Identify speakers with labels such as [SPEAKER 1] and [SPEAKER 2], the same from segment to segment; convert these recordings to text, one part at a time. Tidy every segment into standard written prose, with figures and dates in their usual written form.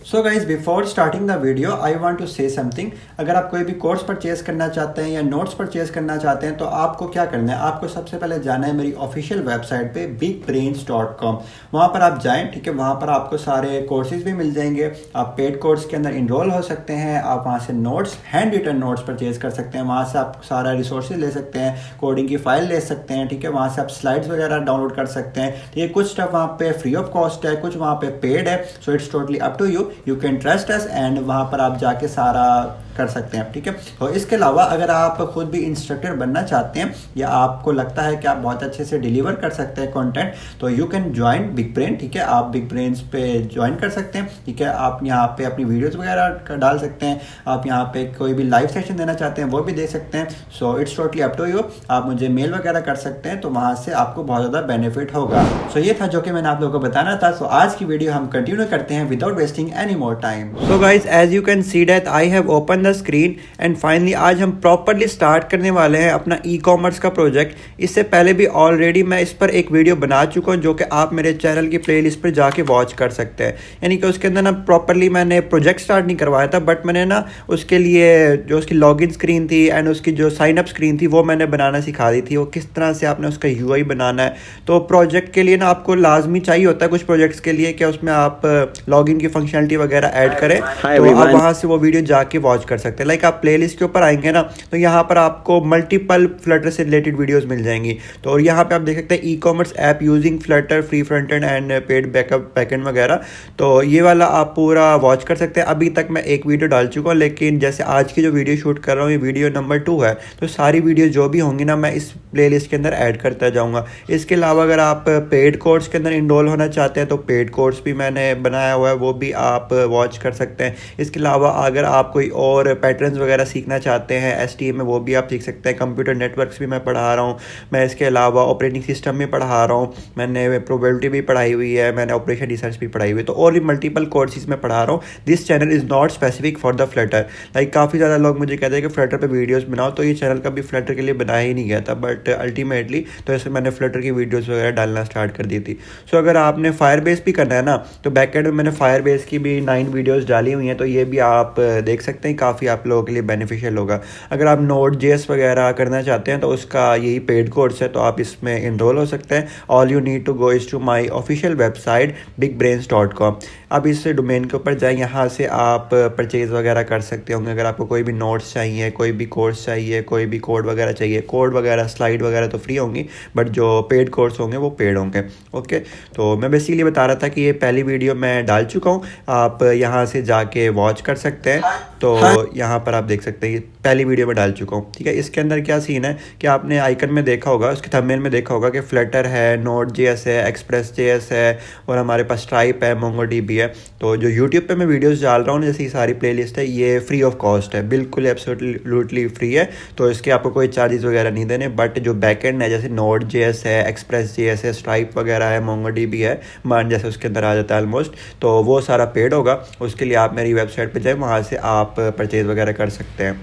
[SPEAKER 1] So guys before starting the video I want to say something. अगर आप कोई भी कोर्स परचेज करना चाहते हैं या नोट्स परचेज करना चाहते हैं तो आपको क्या करना है, आपको सबसे पहले जाना है मेरी ऑफिशियल वेबसाइट पे bigbrains.com। वहाँ पर आप जाएं, ठीक है। वहाँ पर आपको सारे कोर्सेज भी मिल जाएंगे। आप पेड कोर्स के अंदर इनरोल हो सकते हैं। आप वहाँ से notes, handwritten notes purchase कर सकते हैं। वहाँ से आप सारा रिसोर्सेज ले सकते हैं, कोडिंग की फाइल ले सकते हैं, ठीक है। वहाँ से आप स्लाइड्स वगैरह डाउनलोड कर सकते हैं, ठीक है। कुछ स्टफ वहाँ पे फ्री ऑफ कॉस्ट है, कुछ वहाँ पे पेड है। So it's totally up to you can trust us and वहाँ पर आप जाके सारा कर सकते हैं, ठीक है। और इसके अलावा अगर आप खुद भी इंस्ट्रक्टर बनना चाहते हैं या आपको लगता है कि आप बहुत अच्छे से डिलीवर कर सकते हैं कंटेंट, तो you can join big brain, ठीक है। आप बिग ब्रेन्स पे ज्वाइन कर सकते हैं, ठीक है। आप यहाँ पे अपनी वीडियोस वगैरह डाल सकते हैं। आप यहाँ पे कोई भी लाइव सेशन देना चाहते हैं वो भी दे सकते हैं। So it's totally up to you. आप मुझे मेल वगैरह कर सकते हैं, तो वहाँ से आपको बहुत ज़्यादा बेनिफिट होगा। सो ये था जो कि मैंने आप लोगों को बताना था। सो आज की वीडियो हम कंटिन्यू करते हैं without wasting any more time. So guys as you can see that I have open the screen and finally आज हम प्रॉपरली स्टार्ट करने वाले हैं अपना ई कॉमर्स का प्रोजेक्ट। इससे पहले भी ऑलरेडी मैं इस पर एक वीडियो बना चुका हूं जो कि आप मेरे चैनल की प्लेलिस्ट पर जाके वॉच कर सकते हैं। यानी कि उसके अंदर ना प्रॉपरली मैंने प्रोजेक्ट स्टार्ट नहीं करवाया था, बट मैंने ना उसके लिए जो उसकी लॉगिन स्क्रीन थी एंड उसकी जो साइन अप स्क्रीन थी वो मैंने बनाना सिखा दी थी, वो किस तरह से आपने उसका यूआई बनाना है। तो प्रोजेक्ट के लिए ना आपको लाजमी चाहिए होता है कुछ प्रोजेक्ट्स के लिए कि उसमें आप लॉगिन की फंक्शनलिटी वगैरह ऐड करें। तो आप वहाँ से वो वीडियो जाके वॉच कर सकते हैं। लाइक आप प्लेलिस्ट के ऊपर आएंगे ना, तो यहाँ पर आपको मल्टीपल फ्लटर से रिलेटेड वीडियोस मिल जाएंगी। तो और यहाँ पे आप देख सकते हैं e commerce app using Flutter free front end paid backup backend वगैरह। तो ये वाला आप पूरा वॉच कर सकते हैं। अभी तक मैं एक वीडियो डाल चुका हूँ, लेकिन जैसे आज की जो वीडियो शूट कर रहा हूँ ये वीडियो नंबर 2 है। तो सारी वीडियो जो भी होंगी ना मैं इस प्लेलिस्ट के अंदर ऐड करता जाऊँगा। इसके अलावा अगर आप पेड कोर्स के अंदर इनरोल होना चाहते हैं तो पेड कोर्स भी मैंने बनाया हुआ है, वो भी आप वॉच कर सकते हैं। इसके अलावा अगर आप कोई और पैटर्न्स वगैरह सीखना चाहते हैं STM में, वो भी आप सीख सकते हैं। कंप्यूटर नेटवर्क्स भी मैं पढ़ा रहा हूँ। मैं इसके अलावा ऑपरेटिंग सिस्टम भी पढ़ा रहा हूँ, मैंने प्रोबेबिलिटी भी पढ़ाई हुई है, मैंने ऑपरेशन रिसर्च भी पढ़ाई हुई है। तो और भी मल्टीपल कोर्सेज में पढ़ा रहा हूँ। This channel is not specific for the Flutter. Like काफ़ी ज़्यादा लोग मुझे कहते हैं कि फ्लटर पर वीडियोज़ बनाओ, तो ये चैनल कभी फ्लटर के लिए बनाया ही नहीं गया था, बट अल्टीमेटली तो ऐसे मैंने फ्लटर की वीडियोज़ वगैरह डालना स्टार्ट कर दी थी। सो अगर आपने फायरबेस भी करना है ना, तो बैकएंड में मैंने फायरबेस की भी 9 वीडियोज़ डाली हुई हैं, तो ये भी आप देख सकते हैं। काफ़ी आप लोगों के लिए बेनिफिशियल होगा। अगर आप Node.js वगैरह करना चाहते हैं तो उसका यही पेड कोर्स है, तो आप इसमें इनरोल हो सकते हैं। All you need to go is to my official website bigbrains.com। अब इस डोमेन के ऊपर जाएं, यहाँ से आप परचेज़ वगैरह कर सकते होंगे। अगर आपको कोई भी नोट्स चाहिए, कोई भी कोर्स चाहिए, कोई भी कोड वगैरह चाहिए, कोड वगैरह स्लाइड वगैरह तो फ्री होंगी, बट जो पेड कोर्स होंगे वो पेड होंगे। ओके, तो मैं बेसिकली बता रहा था कि ये पहली वीडियो मैं डाल चुका हूँ, आप यहाँ से जाके वॉच कर सकते हैं। तो यहाँ पर आप देख सकते हैं पहली वीडियो में डाल चुका हूँ, ठीक है। इसके अंदर क्या सीन है कि आपने आइकन में देखा होगा, उसके थंबनेल में देखा होगा कि फ्लटर है, Node.js है, Express.js है और हमारे पास स्ट्राइप है, MongoDB है। तो जो यूट्यूब पे मैं वीडियोस डाल रहा हूँ जैसे ये सारी प्लेलिस्ट है, ये फ्री ऑफ कॉस्ट है, बिल्कुल एब्सोल्युटली फ्री है। तो इसके आपको कोई चार्जेस वगैरह नहीं देने। बट जो बैकएंड है जैसे Node.js है, Express.js है, स्ट्राइप वगैरह है, MongoDB है, मान जैसे उसके अंदर आ जाता है ऑलमोस्ट, तो वो सारा पेड होगा। उसके लिए आप मेरी वेबसाइट पर जाएँ, वहाँ से आप परचेज़ वगैरह कर सकते हैं।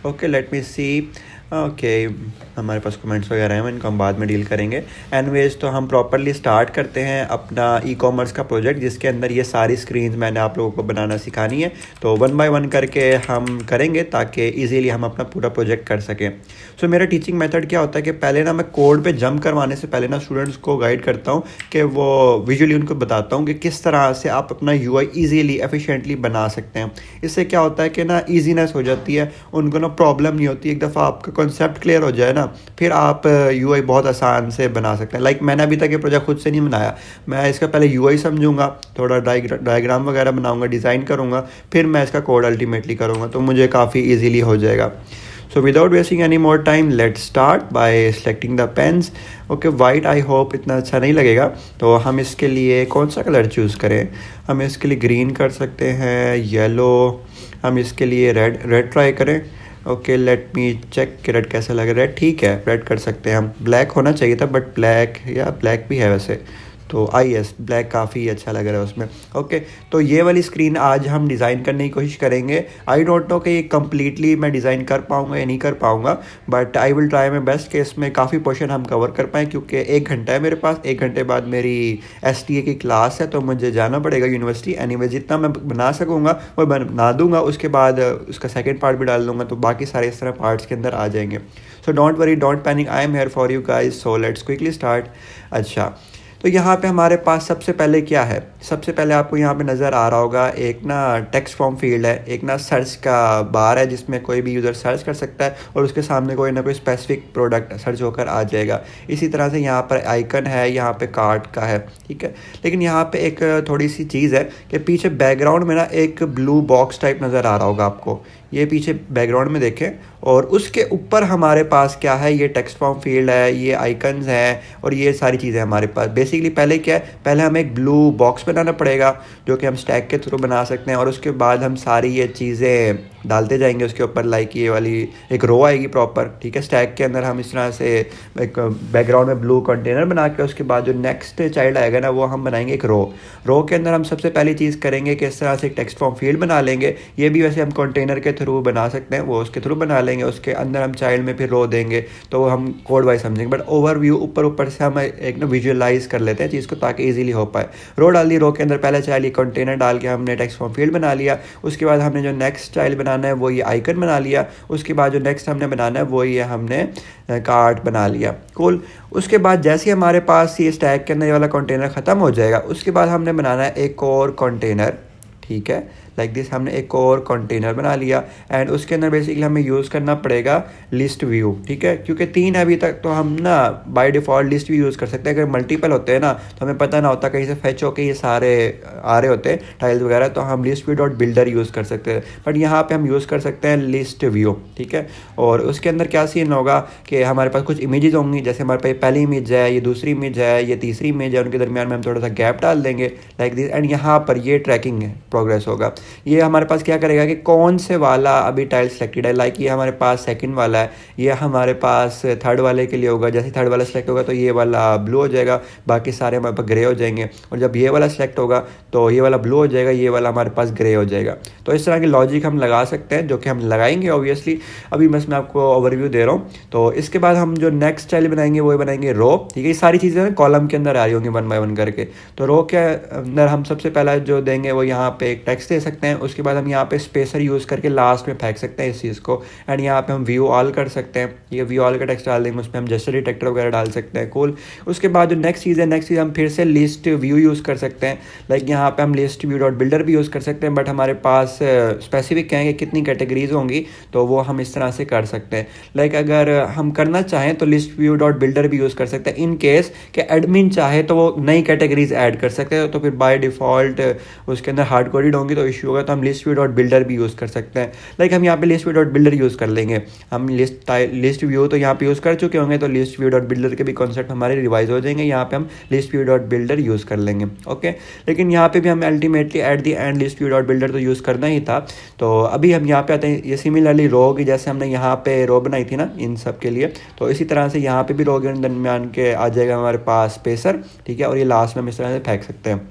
[SPEAKER 1] ओके, लेट मी सी। ओके, हमारे पास कमेंट्स वगैरह हैं, इनको हम बाद में डील करेंगे। एनीवेज, तो हम प्रॉपरली स्टार्ट करते हैं अपना ई कॉमर्स का प्रोजेक्ट, जिसके अंदर ये सारी स्क्रीन्स मैंने आप लोगों को बनाना सिखानी है। तो 1 बाय 1 करके हम करेंगे ताकि इजीली हम अपना पूरा प्रोजेक्ट कर सकें। सो मेरा टीचिंग मेथड क्या होता है कि पहले ना मैं कोड पे जंप करवाने से पहले ना स्टूडेंट्स को गाइड करता हूँ कि वो विजुअली उनको बताता हूँ कि किस तरह से आप अपना यूआई ईजीली एफिशिएंटली बना सकते हैं। इससे क्या होता है कि ना ईजीनेस हो जाती है, उनको ना प्रॉब्लम नहीं होती। एक दफ़ा आपका कॉन्सेप्ट क्लियर हो जाए ना, फिर आप यूआई बहुत आसान से बना सकते हैं। लाइक मैंने अभी तक ये प्रोजेक्ट खुद से नहीं बनाया, मैं इसका पहले यूआई समझूंगा, थोड़ा डायग्राम वगैरह बनाऊंगा, डिज़ाइन करूंगा, फिर मैं इसका कोड अल्टीमेटली करूंगा, तो मुझे काफ़ी ईजीली हो जाएगा। So without wasting any more time, let's start by selecting the pens. Okay, white I hope इतना अच्छा नहीं लगेगा, तो हम इसके लिए कौन सा कलर चूज़ करें? हम इसके लिए ग्रीन कर सकते हैं, येलो, हम इसके लिए रेड ट्राई करें। ओके, लेट मी चेक कि रेड कैसा लग रहा है। ठीक है, रेड कर सकते हैं हम। ब्लैक होना चाहिए था, बट ब्लैक भी है वैसे, तो IS ब्लैक काफ़ी अच्छा लग रहा है उसमें। ओके, तो ये वाली स्क्रीन आज हम डिज़ाइन करने की कोशिश करेंगे। आई डोंट नो कि ये कम्प्लीटली मैं डिज़ाइन कर पाऊँगा या नहीं कर पाऊँगा, but I will try my best कि इसमें काफ़ी पोर्शन हम कवर कर पाएँ, क्योंकि 1 घंटा है मेरे पास। 1 घंटे बाद मेरी STA की क्लास है, तो मुझे जाना पड़ेगा यूनिवर्सिटी। एनीवे जितना मैं बना सकूँगा वो बना दूँगा, उसके बाद उसका सेकेंड पार्ट भी डाल दूँगा, तो बाकी सारे इस तरह पार्ट्स के अंदर आ जाएंगे। So don't worry, don't panic, I am here for you guys, so let's quickly start. अच्छा, तो यहाँ पे हमारे पास सबसे पहले क्या है, सबसे पहले आपको यहाँ पे नज़र आ रहा होगा एक ना टेक्स्ट फॉर्म फील्ड है, एक ना सर्च का बार है जिसमें कोई भी यूज़र सर्च कर सकता है और उसके सामने कोई ना कोई स्पेसिफिक प्रोडक्ट सर्च होकर आ जाएगा। इसी तरह से यहाँ पर आइकन है, यहाँ पे कार्ट का है, ठीक है। लेकिन यहाँ पे एक थोड़ी सी चीज़ है कि पीछे बैकग्राउंड में ना एक ब्लू बॉक्स टाइप नज़र आ रहा होगा आपको, ये पीछे बैकग्राउंड में देखें, और उसके ऊपर हमारे पास क्या है, ये टेक्स्ट फॉर्म फील्ड है, ये आइकन्स हैं और ये सारी चीज़ें हमारे पास। बेसिकली पहले क्या है, पहले हमें एक ब्लू बॉक्स बनाना पड़ेगा जो कि हम स्टैक के थ्रू बना सकते हैं, और उसके बाद हम सारी ये चीज़ें डालते जाएंगे उसके ऊपर। लाइक ये वाली एक रो आएगी प्रॉपर, ठीक है। स्टैक के अंदर हम इस तरह से एक बैकग्राउंड में ब्लू कंटेनर बना के उसके बाद जो नेक्स्ट चाइल्ड आएगा ना, वो हम बनाएंगे एक रो के अंदर हम सबसे पहली चीज़ करेंगे कि इस तरह से एक टेक्स्ट फॉर्म फील्ड बना लेंगे। ये भी वैसे हम कंटेनर के थ्रू बना सकते हैं, वो उसके थ्रू बना लेंगे। उसके अंदर हम चाइल्ड में फिर रो देंगे, तो हम कोड वाइज समझेंगे, बट ओवरव्यू ऊपर से हम एक ना विजुअलाइज कर लेते हैं चीज़ को ताकि ईजिली हो पाए। रो डाल दी, रो के अंदर पहले चाइल्ड कंटेनर डाल के हमने टेक्स्ट फॉर्म फील्ड बना लिया। उसके बाद हमने जो नेक्स्ट चाइल्ड बनाना है वो ये आइकन बना लिया। उसके बाद जो नेक्स्ट हमने बनाना है वो ये हमने कार्ट बना लिया। कूल। उसके बाद जैसे ही हमारे पास ये स्टैक के अंदर ये वाला कंटेनर ख़त्म हो जाएगा, उसके बाद हमने बनाना है एक और कंटेनर, ठीक है। लाइक दिस हमने एक और कंटेनर बना लिया एंड उसके अंदर बेसिकली हमें यूज़ करना पड़ेगा लिस्ट व्यू, ठीक है। क्योंकि 3 है अभी तक, तो हम ना बाय डिफ़ॉल्ट लिस्ट भी यूज़ कर सकते हैं। अगर मल्टीपल होते हैं ना तो हमें पता ना होता, कहीं से फैच होके ये सारे आ रहे होते हैं टाइल्स वगैरह, तो हम list view dot builder use कर सकते हैं। बट यहाँ पे हम यूज़ कर सकते हैं लिस्ट व्यू, ठीक है। और उसके अंदर क्या सीन होगा कि हमारे पास कुछ इमेजेस होंगी, जैसे हमारे पास पहली इमेज है, ये दूसरी इमेज है, ये तीसरी इमेज है, उनके दरमियान में हम थोड़ा सा गैप डाल देंगे लाइक दिस। एंड यहाँ पर ये ट्रैकिंग है, प्रोग्रेस होगा। ये हमारे पास क्या करेगा कि कौन से वाला अभी टाइल सेलेक्टेड है। लाइक ये हमारे पास सेकंड वाला है, ये हमारे पास थर्ड वाले के लिए होगा। जैसे थर्ड वाला सेलेक्ट होगा तो ये वाला ब्लू हो जाएगा, बाकी सारे हमारे पास ग्रे हो जाएंगे। और जब ये वाला सेलेक्ट होगा तो ये वाला ब्लू हो जाएगा, ये वाला हमारे पास ग्रे हो जाएगा। तो इस तरह की लॉजिक हम लगा सकते हैं, जो कि हम लगाएंगे ऑब्वियसली। अभी बस मैं आपको ओवरव्यू दे रहा हूँ। तो इसके बाद हम जो नेक्स्ट स्टाइल बनाएंगे वो बनाएंगे रो, ठीक है। ये सारी चीज़ें कॉलम के अंदर आ रही होंगी 1 बाय 1 करके। तो रो के अंदर हम सबसे पहला जो देंगे वो यहाँ पे एक टेक्स्ट दे सकते हैं। उसके बाद हम यहाँ पे स्पेसर यूज़ करके लास्ट में फेंक सकते हैं इस चीज़ को। एंड यहाँ पे हम व्यू ऑल कर सकते हैं, ये व्यू ऑल का टेक्स्ट डाल देंगे, उसमें हम जेस्चर डिटेक्टर वगैरह डाल सकते हैं। कूल। उसके बाद जो नेक्स्ट चीज़ है, नेक्स्ट चीज़ हम फिर से लिस्ट व्यू यूज़ कर सकते हैं। लाइक यहाँ पे हम लिस्ट व्यू डॉट बिल्डर भी यूज़ कर सकते हैं, बट हमारे पास स्पेसिफिक क्या है कि कितनी कैटेगरीज होंगी, तो वो हम इस तरह से कर सकते हैं। लाइक अगर हम करना चाहें तो लिस्ट व्यू डॉट बिल्डर भी यूज़ कर सकते हैं। इन केस कि एडमिन चाहे तो वो नई कैटेगरीज ऐड कर सकते हैं, तो फिर बाय डिफ़ॉल्ट उसके अंदर हार्ड कोडेड होंगी तो इशू होगा, तो हम लिस्ट व्यू डॉट बिल्डर भी यूज़ कर सकते हैं। लाइक हम यहाँ पे list view dot builder use कर लेंगे। हम लिस्ट व्यू तो यहाँ पे यूज़ कर चुके होंगे, तो लिस्ट व्यू डॉट बिल्डर के भी कॉन्सेप्ट हमारे रिवाइज हो जाएंगे। यहाँ पे हम list view dot builder use कर लेंगे, ओके। लेकिन यहाँ पे भी हमें ultimately at the and list view dot builder तो यूज़ करना ही था। तो अभी हम यहाँ पे आते हैं, ये सिमिलरली रो की जैसे हमने यहाँ पे रो बनाई थी ना इन सब के लिए, तो इसी तरह से यहाँ पे भी रो के दरमियान के आ जाएगा हमारे पास स्पेसर, ठीक है। और ये लास्ट में हम इस तरह से फेंक सकते हैं।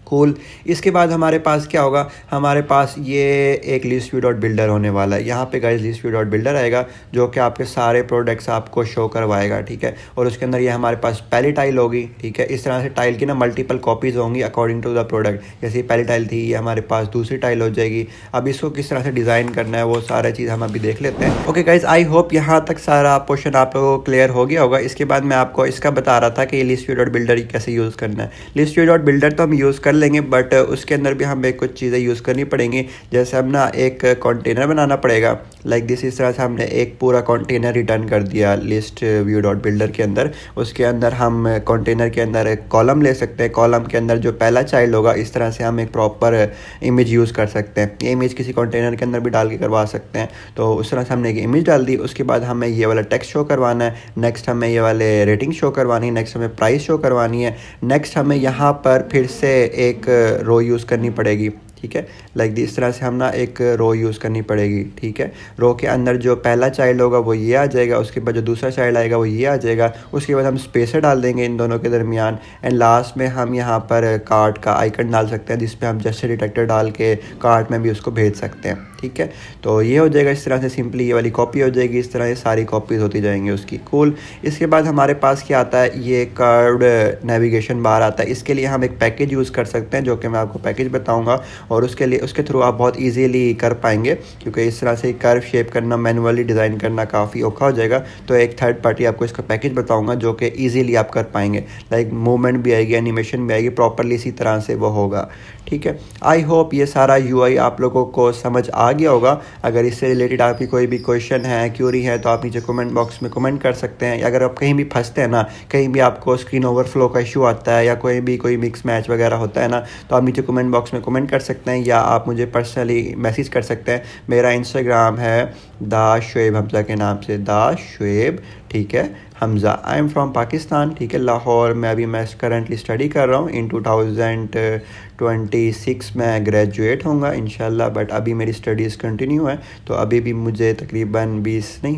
[SPEAKER 1] कूल। इसके बाद हमारे पास क्या होगा, हमारे पास ये एक लिस्ट व्यू डॉट बिल्डर होने वाला है। यहाँ पे guys list view dot builder आएगा जो कि आपके सारे प्रोडक्ट्स आपको शो करवाएगा, ठीक है। और उसके अंदर ये हमारे पास पहली टाइल होगी, ठीक है। इस तरह से टाइल की ना मल्टीपल कॉपीज़ होंगी अकॉर्डिंग टू द प्रोडक्ट। जैसे पहली टाइल थी, ये हमारे पास दूसरी टाइल हो जाएगी। अब इसको किस तरह से डिज़ाइन करना है वो सारा चीज़ हम अभी देख लेते हैं। ओके गाइज, आई होप यहाँ तक सारा पोर्शन आप लोगों को क्लियर हो गया होगा। इसके बाद मैं आपको इसका बता रहा था कि ये लिस्ट व्यू डॉट बिल्डर कैसे यूज़ करना है। लिस्ट व्यू डॉट बिल्डर तो हम यूज़ कर लेंगे, बट उसके अंदर भी हमें कुछ चीज़ें यूज़ करनी पड़ेंगी। जैसे हम ना एक कंटेनर बनाना पड़ेगा लाइक दिस। इस तरह से हमने एक पूरा कंटेनर रिटर्न कर दिया लिस्ट व्यू डॉट बिल्डर के अंदर। उसके अंदर हम कंटेनर के अंदर एक कॉलम ले सकते हैं। कॉलम के अंदर जो पहला चाइल्ड होगा, इस तरह से हम एक प्रॉपर इमेज यूज़ कर सकते हैं। ये इमेज किसी कंटेनर के अंदर भी डाल के करवा सकते हैं। तो उस तरह से हमने एक इमेज डाल दी। उसके बाद हमें ये वाला टेक्स्ट शो करवाना है, नेक्स्ट हमें ये वाले रेटिंग शो करवानी है, नेक्स्ट हमें प्राइस शो करवानी है, नेक्स्ट हमें यहाँ पर फिर से एक रो यूज़ करनी पड़ेगी, ठीक है। लाइक इस तरह से हम ना एक रो यूज़ करनी पड़ेगी, ठीक है। रो के अंदर जो पहला चाइल्ड होगा वो ये आ जाएगा, उसके बाद जो दूसरा चाइल्ड आएगा वो ये आ जाएगा, उसके बाद हम स्पेसर डाल देंगे इन दोनों के दरमियान, एंड लास्ट में हम यहाँ पर कार्ड का आइकन डाल सकते हैं जिस पे हम जेस्चर डिटेक्टर डाल के कार्ड में भी उसको भेज सकते हैं, ठीक है। तो ये हो जाएगा इस तरह से, सिंपली ये वाली कॉपी हो जाएगी, इस तरह ये सारी कॉपीज़ होती जाएंगी उसकी। कूल। इसके बाद हमारे पास क्या आता है, ये कर्व्ड नेविगेशन बार आता है। इसके लिए हम एक पैकेज यूज़ कर सकते हैं जो कि मैं आपको पैकेज बताऊंगा, और उसके थ्रू आप बहुत इजीली कर पाएंगे, क्योंकि इस तरह से कर्व शेप करना, मैनुअली डिज़ाइन करना काफ़ी औखा हो जाएगा। तो एक थर्ड पार्टी आपको इसका पैकेज बताऊंगा जो कि ईजीली आप कर पाएंगे, लाइक मूवमेंट भी आएगी, एनिमेशन भी आएगी, प्रॉपरली इसी तरह से वो होगा, ठीक है। आई होप ये सारा यूआई आप लोगों को समझ आ गया होगा। अगर इससे रिलेटेड आपकी कोई भी क्वेश्चन है, क्यूरी है, तो आप नीचे कमेंट बॉक्स में कमेंट कर सकते हैं। अगर आप कहीं भी फंसते हैं ना, कहीं भी आपको स्क्रीन ओवरफ्लो का इशू आता है या कोई मिक्स मैच वगैरह होता है ना, तो आप नीचे कमेंट बॉक्स में कमेंट कर सकते हैं, या आप मुझे पर्सनली मैसेज कर सकते हैं। मेरा इंस्टाग्राम है दा शुएब हमज़ा के नाम से, दा शुएब, ठीक है, Hamza. I am from Pakistan, ठीक है, लाहौर में। अभी मैं करंटली स्टडी कर रहा हूँ। इन 2026 में ग्रेजुएट होऊंगा इंशाल्लाह, बट अभी मेरी स्टडीज़ कंटिन्यू है, तो अभी भी मुझे तकरीबन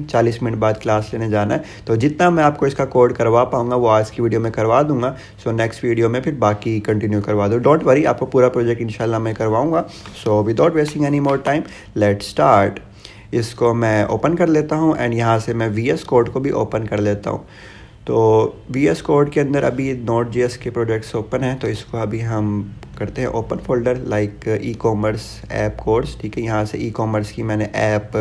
[SPEAKER 1] 40 मिनट बाद क्लास लेने जाना है। तो जितना मैं आपको इसका कोड करवा पाऊँगा वो आज की वीडियो में करवा दूँगा। सो नेक्स्ट वीडियो में फिर बाकी कंटिन्यू करवा दो, डोंट वरी, आपको पूरा प्रोजेक्ट इंशाल्लाह मैं करवाऊँगा। So without wasting any more time, let's start. इसको मैं ओपन कर लेता हूँ, एंड यहाँ से मैं VS कोड को भी ओपन कर लेता हूँ। तो VS कोड के अंदर अभी Node.js के प्रोजेक्ट्स ओपन हैं, तो इसको अभी हम करते हैं open folder, like e commerce app course, ठीक है। यहाँ से ई कॉमर्स की मैंने ऐप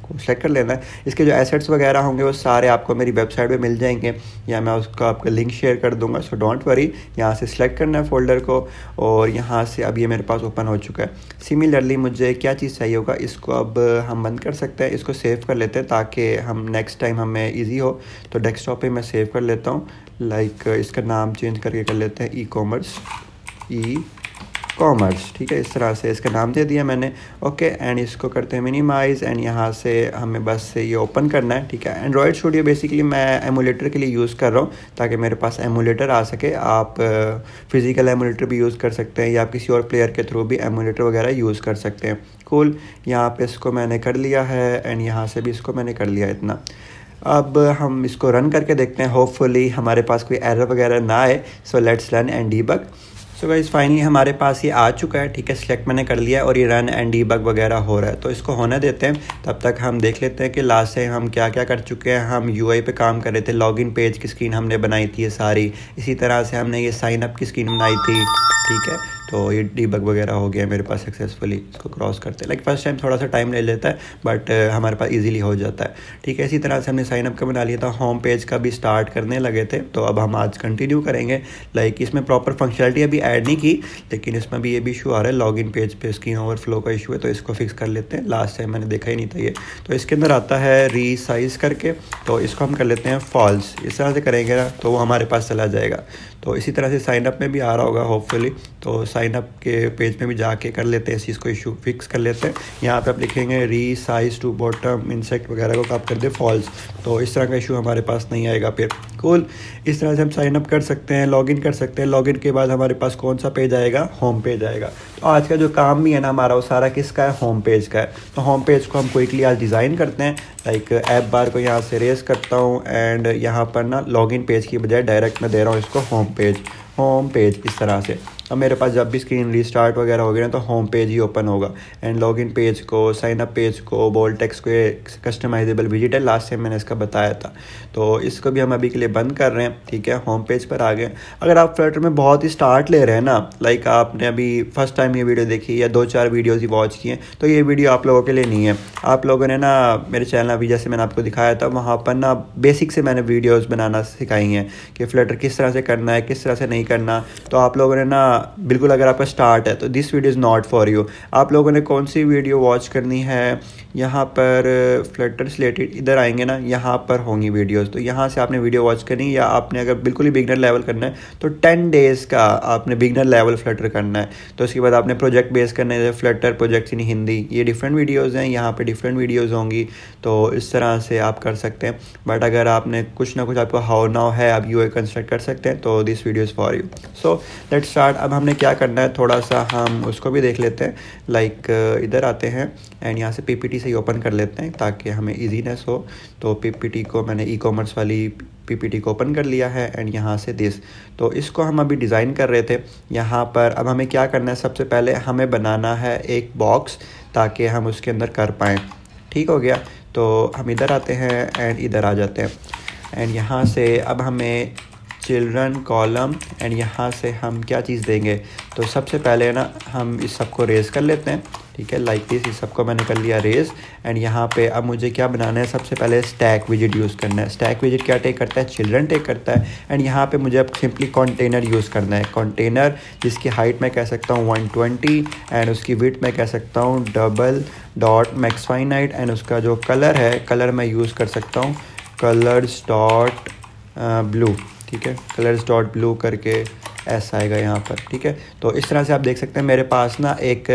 [SPEAKER 1] को सेलेक्ट कर लेना है। इसके जो एसेट्स वगैरह होंगे वो सारे आपको मेरी वेबसाइट पे मिल जाएंगे, या मैं उसका आपका लिंक शेयर कर दूंगा। सो डोंट वरी, यहाँ से सिलेक्ट करना है फ़ोल्डर को, और यहाँ से अब ये मेरे पास ओपन हो चुका है। सिमिलरली मुझे क्या चीज़ चाहिए होगा, इसको अब हम बंद कर सकते हैं, इसको सेव कर लेते हैं ताकि हम नेक्स्ट टाइम हमें ईजी हो। तो डेस्कटॉप पर मैं सेव कर लेता हूँ, लाइक इसका नाम चेंज करके कर लेते हैं ई कॉमर्स, ठीक है। इस तरह से इसका नाम दे दिया मैंने, ओके। एंड इसको करते हैं मिनिमाइज़, एंड यहाँ से हमें बस ये ओपन करना है, ठीक है। एंड्रॉयड स्टूडियो बेसिकली मैं एमुलेटर के लिए यूज़ कर रहा हूँ, ताकि मेरे पास एमुलेटर आ सके। आप फिज़िकल एमुलेटर भी यूज़ कर सकते हैं, या आप किसी और प्लेयर के थ्रू भी एमुलेटर वगैरह यूज़ कर सकते हैं। कूल। यहाँ पर इसको मैंने कर लिया है, एंड यहाँ से भी इसको मैंने कर लिया इतना। अब हम इसको रन करके देखते हैं, होपफुली हमारे पास कोई एरर वगैरह ना आए। So let's run and debug. So guys finally हमारे पास ये आ चुका है, ठीक है। सिलेक्ट मैंने कर लिया है, और ये रन एंड डीबग वगैरह हो रहा है, तो इसको होने देते हैं। तब तक हम देख लेते हैं कि लास्ट से हम क्या क्या कर चुके हैं। हम यूआई पे काम कर रहे थे, लॉगिन पेज की स्क्रीन हमने बनाई थी ये सारी, इसी तरह से हमने ये साइन अप की स्क्रीन बनाई थी, ठीक है। तो ये डीबग वगैरह हो गया मेरे पास सक्सेसफुली। इसको क्रॉस करते हैं, लाइक फर्स्ट टाइम थोड़ा सा टाइम ले लेता है, बट हमारे पास इजीली हो जाता है, ठीक है। इसी तरह से हमने साइन अप का बना लिया था, होम पेज का भी स्टार्ट करने लगे थे, तो अब हम आज कंटिन्यू करेंगे। लाइक इसमें प्रॉपर फंक्शनलिटी अभी ऐड नहीं की, लेकिन इसमें भी ये भी इशू आ रहा है, लॉगिन पेज पे स्क्रीन ओवरफ्लो का इशू है, तो इसको फिक्स कर लेते हैं। लास्ट टाइम मैंने देखा ही नहीं था ये। तो इसके अंदर आता है रीसाइज करके, तो इसको हम कर लेते हैं फॉल्स। इस तरह से करेंगे ना तो वो हमारे पास चला जाएगा। तो इसी तरह से साइन अप में भी आ रहा होगा होपफुली, तो साइन अप के पेज में भी जाके कर लेते हैं, इस चीज़ को इशू फिक्स कर लेते हैं। यहाँ पे आप लिखेंगे रीसाइज टू बॉटम इंसेक्ट वगैरह को आप कर दे फॉल्स, तो इस तरह का इशू हमारे पास नहीं आएगा फिर। कूल। इस तरह से हम साइन अप कर सकते हैं, लॉगिन कर सकते हैं। लॉगिन के बाद हमारे पास कौन सा पेज आएगा, होम पेज आएगा। तो आज का जो काम भी है ना हमारा, वो सारा किसका है, होम पेज का है। तो होम पेज को हम क्विकली आज डिज़ाइन करते हैं। लाइक ऐप बार को यहाँ से रेस करता हूँ, एंड यहाँ पर ना लॉगिन पेज की बजाय डायरेक्ट मैं दे रहा हूँ इसको होम पेज इस तरह से। अब मेरे पास जब भी स्क्रीन रिस्टार्ट वगैरह हो गया ना, तो होम पेज ही ओपन होगा। एंड लॉगिन पेज को, साइन अप पेज को, बोल्ड टेक्स्ट को कस्टमाइजेबल विजिट है, लास्ट टाइम मैंने इसका बताया था, तो इसको भी हम अभी के लिए बंद कर रहे हैं, ठीक है। होम पेज पर आ गए। अगर आप फ्लटर में बहुत ही स्टार्ट ले रहे हैं ना, लाइक आपने अभी फर्स्ट टाइम ये वीडियो देखी या 2-4 वीडियोज़ ही वॉच किए, तो ये वीडियो आप लोगों के लिए नहीं है। आप लोगों ने ना मेरे चैनल अभी जैसे मैंने आपको दिखाया था, वहाँ पर ना बेसिक से मैंने वीडियोज़ बनाना सिखाई हैं कि फ्लटर किस तरह से करना है, किस तरह से नहीं करना। तो आप लोगों ने ना बिल्कुल, अगर आपका स्टार्ट है तो this video is not for you. आप लोगों ने कौन सी वीडियो वॉच करनी है, यहाँ पर फ्लटर रिलेटेड इधर आएंगे ना, यहाँ पर होंगी वीडियोस, तो यहाँ से आपने वीडियो वॉच करनी है। या आपने अगर बिल्कुल ही बिगनर लेवल करना है तो 10 डेज़ का आपने बिगनर लेवल फ्लटर करना है। तो उसके बाद आपने प्रोजेक्ट बेस करना है, फ्लटर प्रोजेक्ट्स इन हिंदी, ये डिफरेंट वीडियोज़ हैं, यहाँ पर डिफरेंट वीडियोज़ होंगी। तो इस तरह से आप कर सकते हैं। बट अगर आपने कुछ ना कुछ आपको हाउ नाउ है, आप यूआई कंस्ट्रक्ट कर सकते हैं, तो this video is for you. So let's start. अब हमने क्या करना है, थोड़ा सा हम उसको भी देख लेते हैं। लाइक इधर आते हैं एंड यहाँ से पीपीटी से ही ओपन कर लेते हैं ताकि हमें ईजीनेस हो। तो पीपीटी को मैंने ई कॉमर्स वाली पीपीटी को ओपन कर लिया है एंड यहाँ से दिस, तो इसको हम अभी डिज़ाइन कर रहे थे यहाँ पर। अब हमें क्या करना है, सबसे पहले हमें बनाना है एक बॉक्स ताकि हम उसके अंदर कर पाएँ। ठीक हो गया, तो हम इधर आते हैं एंड इधर आ जाते हैं एंड यहाँ से अब हमें चिल्ड्रन कॉलम एंड यहाँ से हम क्या चीज़ देंगे, तो सबसे पहले ना हम इस सबको रेज़ कर लेते हैं। ठीक है, लाइक दिस, इस सबको मैंने कर लिया रेज़ एंड यहाँ पे अब मुझे क्या बनाना है, सबसे पहले स्टैक विजिट यूज़ करना है। स्टैक विजिट क्या टेक करता है, चिल्ड्रन टेक करता है एंड यहाँ पे मुझे अब सिंपली कंटेनर यूज़ करना है। कंटेनर जिसकी हाइट मैं कह सकता हूँ 120 एंड उसकी विड्थ मैं कह सकता हूँ double dot max finite and उसका जो कलर है, कलर मैं यूज़ कर सकता हूँ कलर्स डॉट ब्लू। ठीक है, कलर्स डॉट ब्लू करके ऐसा आएगा यहाँ पर। ठीक है, तो इस तरह से आप देख सकते हैं मेरे पास ना एक